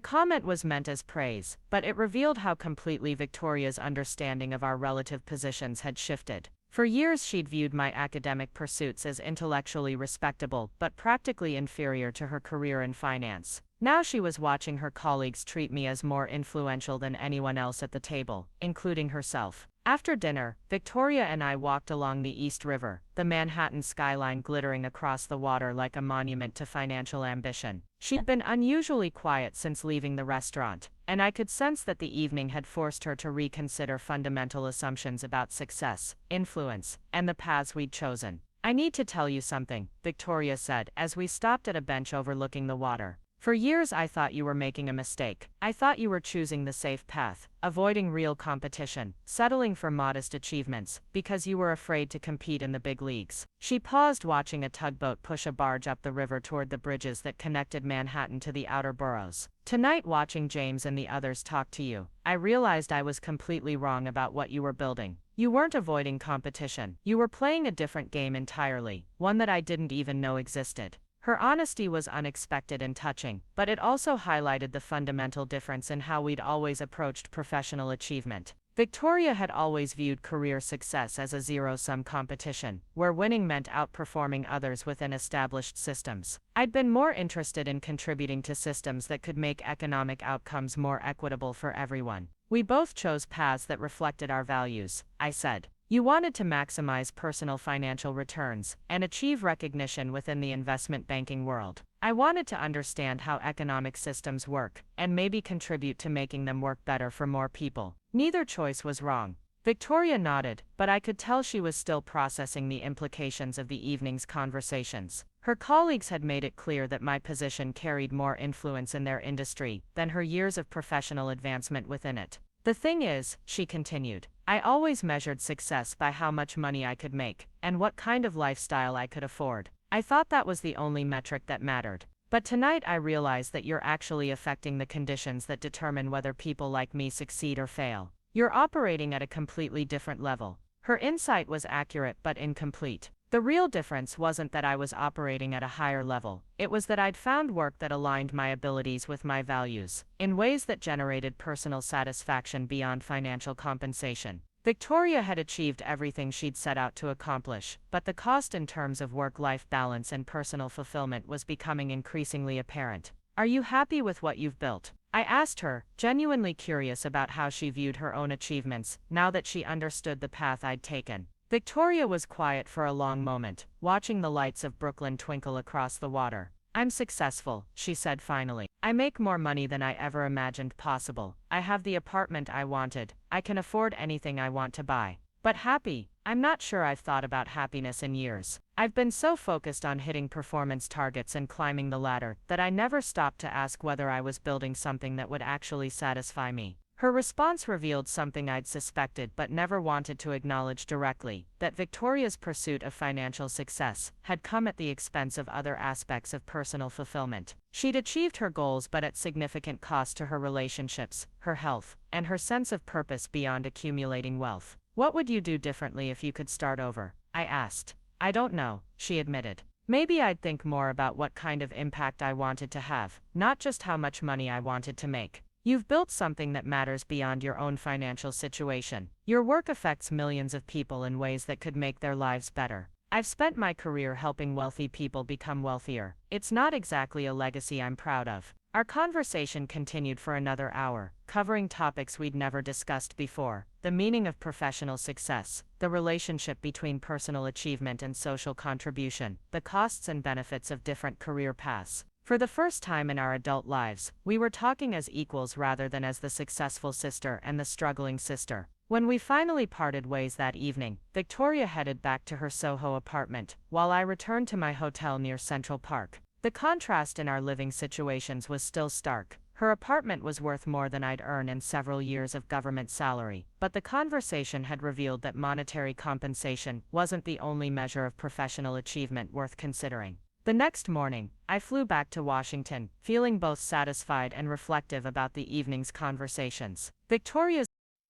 comment was meant as praise, but it revealed how completely Victoria's understanding of our relative positions had shifted. For years she'd viewed my academic pursuits as intellectually respectable but practically inferior to her career in finance. Now she was watching her colleagues treat me as more influential than anyone else at the table, including herself. After dinner, Victoria and I walked along the East River, the Manhattan skyline glittering across the water like a monument to financial ambition. She'd been unusually quiet since leaving the restaurant, and I could sense that the evening had forced her to reconsider fundamental assumptions about success, influence, and the paths we'd chosen. I need to tell you something, Victoria said as we stopped at a bench overlooking the water. For years I thought you were making a mistake. I thought you were choosing the safe path, avoiding real competition, settling for modest achievements, because you were afraid to compete in the big leagues. She paused watching a tugboat push a barge up the river toward the bridges that connected Manhattan to the outer boroughs. Tonight, watching James and the others talk to you, I realized I was completely wrong about what you were building. You weren't avoiding competition. You were playing a different game entirely, one that I didn't even know existed. Her honesty was unexpected and touching, but it also highlighted the fundamental difference in how we'd always approached professional achievement. Victoria had always viewed career success as a zero-sum competition, where winning meant outperforming others within established systems. I'd been more interested in contributing to systems that could make economic outcomes more equitable for everyone. We both chose paths that reflected our values, I said. You wanted to maximize personal financial returns and achieve recognition within the investment banking world. I wanted to understand how economic systems work and maybe contribute to making them work better for more people. Neither choice was wrong. Victoria nodded, but I could tell she was still processing the implications of the evening's conversations. Her colleagues had made it clear that my position carried more influence in their industry than her years of professional advancement within it. The thing is, she continued, I always measured success by how much money I could make and what kind of lifestyle I could afford. I thought that was the only metric that mattered. But tonight I realized that you're actually affecting the conditions that determine whether people like me succeed or fail. You're operating at a completely different level. Her insight was accurate but incomplete. The real difference wasn't that I was operating at a higher level, it was that I'd found work that aligned my abilities with my values, in ways that generated personal satisfaction beyond financial compensation. Victoria had achieved everything she'd set out to accomplish, but the cost in terms of work-life balance and personal fulfillment was becoming increasingly apparent. Are you happy with what you've built? I asked her, genuinely curious about how she viewed her own achievements, now that she understood the path I'd taken. Victoria was quiet for a long moment, watching the lights of Brooklyn twinkle across the water. I'm successful, she said finally. I make more money than I ever imagined possible. I have the apartment I wanted. I can afford anything I want to buy. But happy, I'm not sure I've thought about happiness in years. I've been so focused on hitting performance targets and climbing the ladder that I never stopped to ask whether I was building something that would actually satisfy me. Her response revealed something I'd suspected but never wanted to acknowledge directly, that Victoria's pursuit of financial success had come at the expense of other aspects of personal fulfillment. She'd achieved her goals but at significant cost to her relationships, her health, and her sense of purpose beyond accumulating wealth. "What would you do differently if you could start over?" I asked. "I don't know," she admitted. "Maybe I'd think more about what kind of impact I wanted to have, not just how much money I wanted to make." You've built something that matters beyond your own financial situation. Your work affects millions of people in ways that could make their lives better. I've spent my career helping wealthy people become wealthier. It's not exactly a legacy I'm proud of. Our conversation continued for another hour, covering topics we'd never discussed before: the meaning of professional success, the relationship between personal achievement and social contribution, the costs and benefits of different career paths. For the first time in our adult lives, we were talking as equals rather than as the successful sister and the struggling sister. When we finally parted ways that evening, Victoria headed back to her Soho apartment, while I returned to my hotel near Central Park. The contrast in our living situations was still stark. Her apartment was worth more than I'd earned in several years of government salary, but the conversation had revealed that monetary compensation wasn't the only measure of professional achievement worth considering. The next morning, I flew back to Washington, feeling both satisfied and reflective about the evening's conversations. Victoria's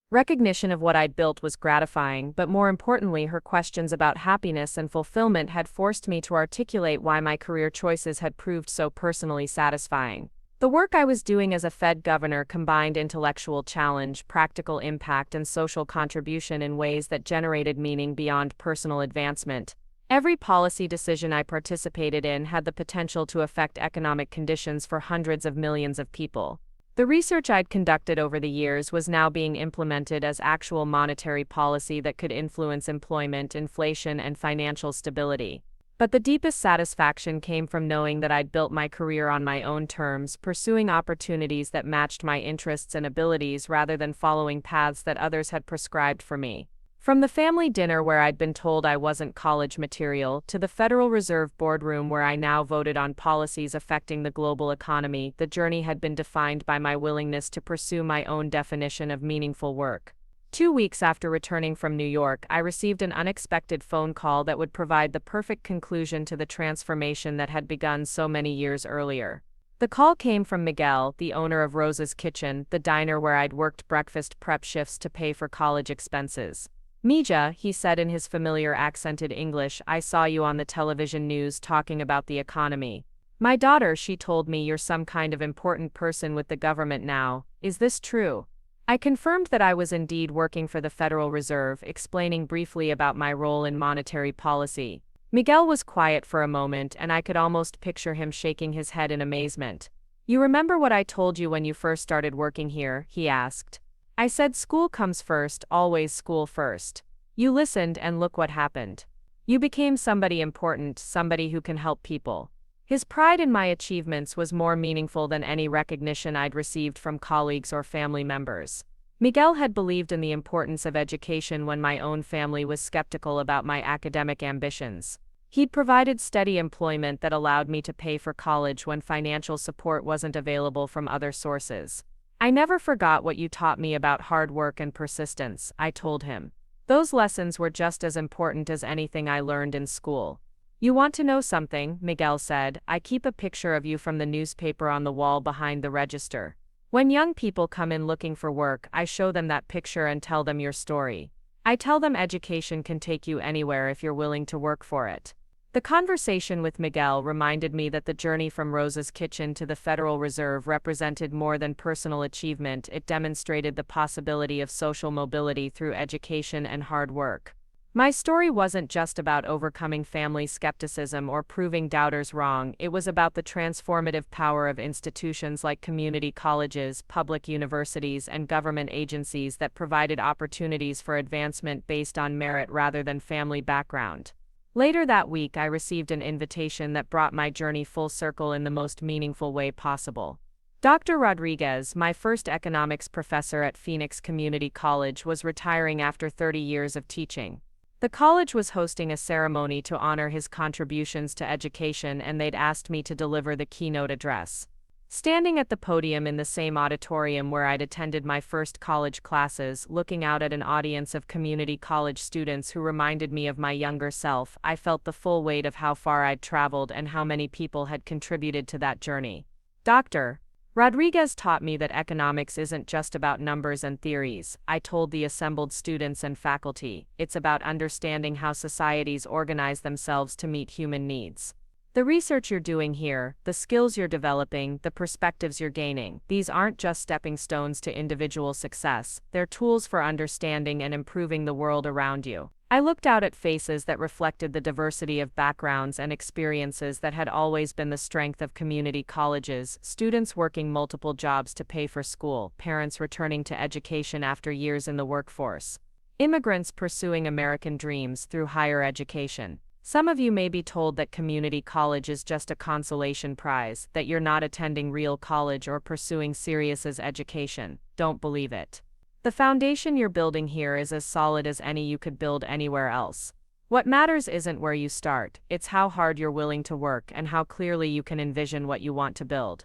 Recognition of what I'd built was gratifying, but more importantly, her questions about happiness and fulfillment had forced me to articulate why my career choices had proved so personally satisfying. The work I was doing as a Fed governor combined intellectual challenge, practical impact, and social contribution in ways that generated meaning beyond personal advancement. Every policy decision I participated in had the potential to affect economic conditions for hundreds of millions of people. The research I'd conducted over the years was now being implemented as actual monetary policy that could influence employment, inflation, and financial stability. But the deepest satisfaction came from knowing that I'd built my career on my own terms, pursuing opportunities that matched my interests and abilities rather than following paths that others had prescribed for me. From the family dinner where I'd been told I wasn't college material, to the Federal Reserve boardroom where I now voted on policies affecting the global economy, the journey had been defined by my willingness to pursue my own definition of meaningful work. 2 weeks after returning from New York, I received an unexpected phone call that would provide the perfect conclusion to the transformation that had begun so many years earlier. The call came from Miguel, the owner of Rosa's Kitchen, the diner where I'd worked breakfast prep shifts to pay for college expenses. "Mija," he said in his familiar accented English, "I saw you on the television news talking about the economy. My daughter, she told me you're some kind of important person with the government now. Is this true?" I confirmed that I was indeed working for the Federal Reserve, explaining briefly about my role in monetary policy. Miguel was quiet for a moment, and I could almost picture him shaking his head in amazement. "You remember what I told you when you first started working here?" he asked. "I said school comes first, always school first. You listened and look what happened. You became somebody important, somebody who can help people." His pride in my achievements was more meaningful than any recognition I'd received from colleagues or family members. Miguel had believed in the importance of education when my own family was skeptical about my academic ambitions. He'd provided steady employment that allowed me to pay for college when financial support wasn't available from other sources. "I never forgot what you taught me about hard work and persistence," I told him. "Those lessons were just as important as anything I learned in school." "You want to know something?" Miguel said. "I keep a picture of you from the newspaper on the wall behind the register. When young people come in looking for work, I show them that picture and tell them your story. I tell them education can take you anywhere if you're willing to work for it." The conversation with Miguel reminded me that the journey from Rosa's Kitchen to the Federal Reserve represented more than personal achievement. It demonstrated the possibility of social mobility through education and hard work. My story wasn't just about overcoming family skepticism or proving doubters wrong. It was about the transformative power of institutions like community colleges, public universities, and government agencies that provided opportunities for advancement based on merit rather than family background. Later that week, I received an invitation that brought my journey full circle in the most meaningful way possible.
Dr. Rodriguez, my first economics professor at Phoenix Community College, was retiring after 30 years of teaching. The college was hosting a ceremony to honor his contributions to education, and they'd asked me to deliver the keynote address. Standing at the podium in the same auditorium where I'd attended my first college classes, looking out at an audience of community college students who reminded me of my younger self, I felt the full weight of how far I'd traveled and how many people had contributed to that journey. Dr. Rodriguez taught me that economics isn't just about numbers and theories, I told the assembled students and faculty. It's about understanding how societies organize themselves to meet human needs. The research you're doing here, the skills you're developing, the perspectives you're gaining, these aren't just stepping stones to individual success, they're tools for understanding and improving the world around you. I looked out at faces that reflected the diversity of backgrounds and experiences that had always been the strength of community colleges: students working multiple jobs to pay for school, parents returning to education after years in the workforce, immigrants pursuing American dreams through higher education. Some of you may be told that community college is just a consolation prize, that you're not attending real college or pursuing serious education. Don't believe it. The foundation you're building here is as solid as any you could build anywhere else. What matters isn't where you start, it's how hard you're willing to work and how clearly you can envision what you want to build.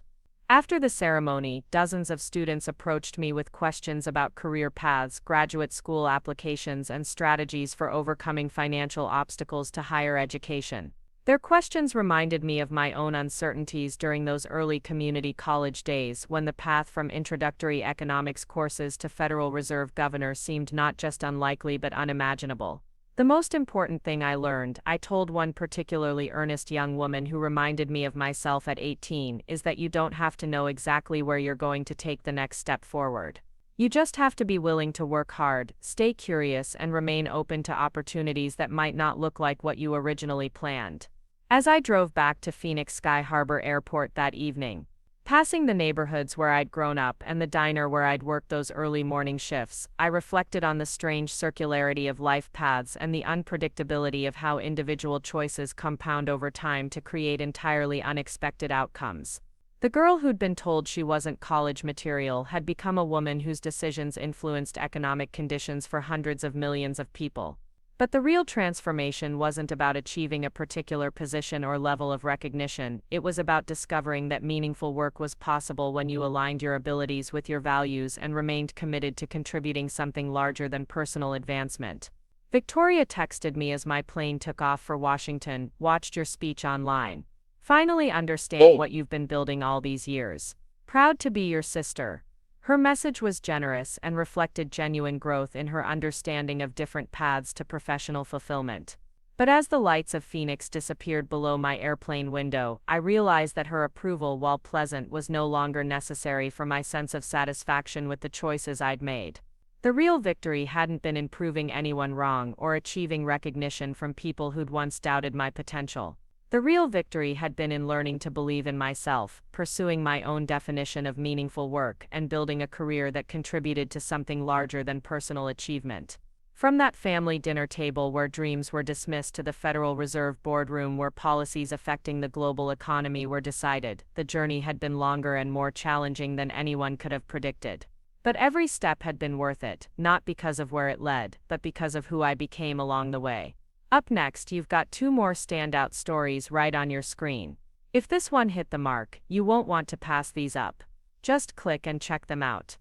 After the ceremony, dozens of students approached me with questions about career paths, graduate school applications, and strategies for overcoming financial obstacles to higher education. Their questions reminded me of my own uncertainties during those early community college days, when the path from introductory economics courses to Federal Reserve governor seemed not just unlikely but unimaginable. The most important thing I learned, I told one particularly earnest young woman who reminded me of myself at 18, is that you don't have to know exactly where you're going to take the next step forward. You just have to be willing to work hard, stay curious, and remain open to opportunities that might not look like what you originally planned. As I drove back to Phoenix Sky Harbor Airport that evening, passing the neighborhoods where I'd grown up and the diner where I'd worked those early morning shifts, I reflected on the strange circularity of life paths and the unpredictability of how individual choices compound over time to create entirely unexpected outcomes. The girl who'd been told she wasn't college material had become a woman whose decisions influenced economic conditions for hundreds of millions of people. But the real transformation wasn't about achieving a particular position or level of recognition, it was about discovering that meaningful work was possible when you aligned your abilities with your values and remained committed to contributing something larger than personal advancement. Victoria texted me as my plane took off for Washington. Watched your speech online. Finally understand what you've been building all these years. Proud to be your sister. Her message was generous and reflected genuine growth in her understanding of different paths to professional fulfillment. But as the lights of Phoenix disappeared below my airplane window, I realized that her approval, while pleasant, was no longer necessary for my sense of satisfaction with the choices I'd made. The real victory hadn't been in proving anyone wrong or achieving recognition from people who'd once doubted my potential. The real victory had been in learning to believe in myself, pursuing my own definition of meaningful work, and building a career that contributed to something larger than personal achievement. From that family dinner table where dreams were dismissed to the Federal Reserve boardroom where policies affecting the global economy were decided, the journey had been longer and more challenging than anyone could have predicted. But every step had been worth it, not because of where it led, but because of who I became along the way. Up next, you've got 2 more standout stories right on your screen. If this one hit the mark, you won't want to pass these up. Just click and check them out.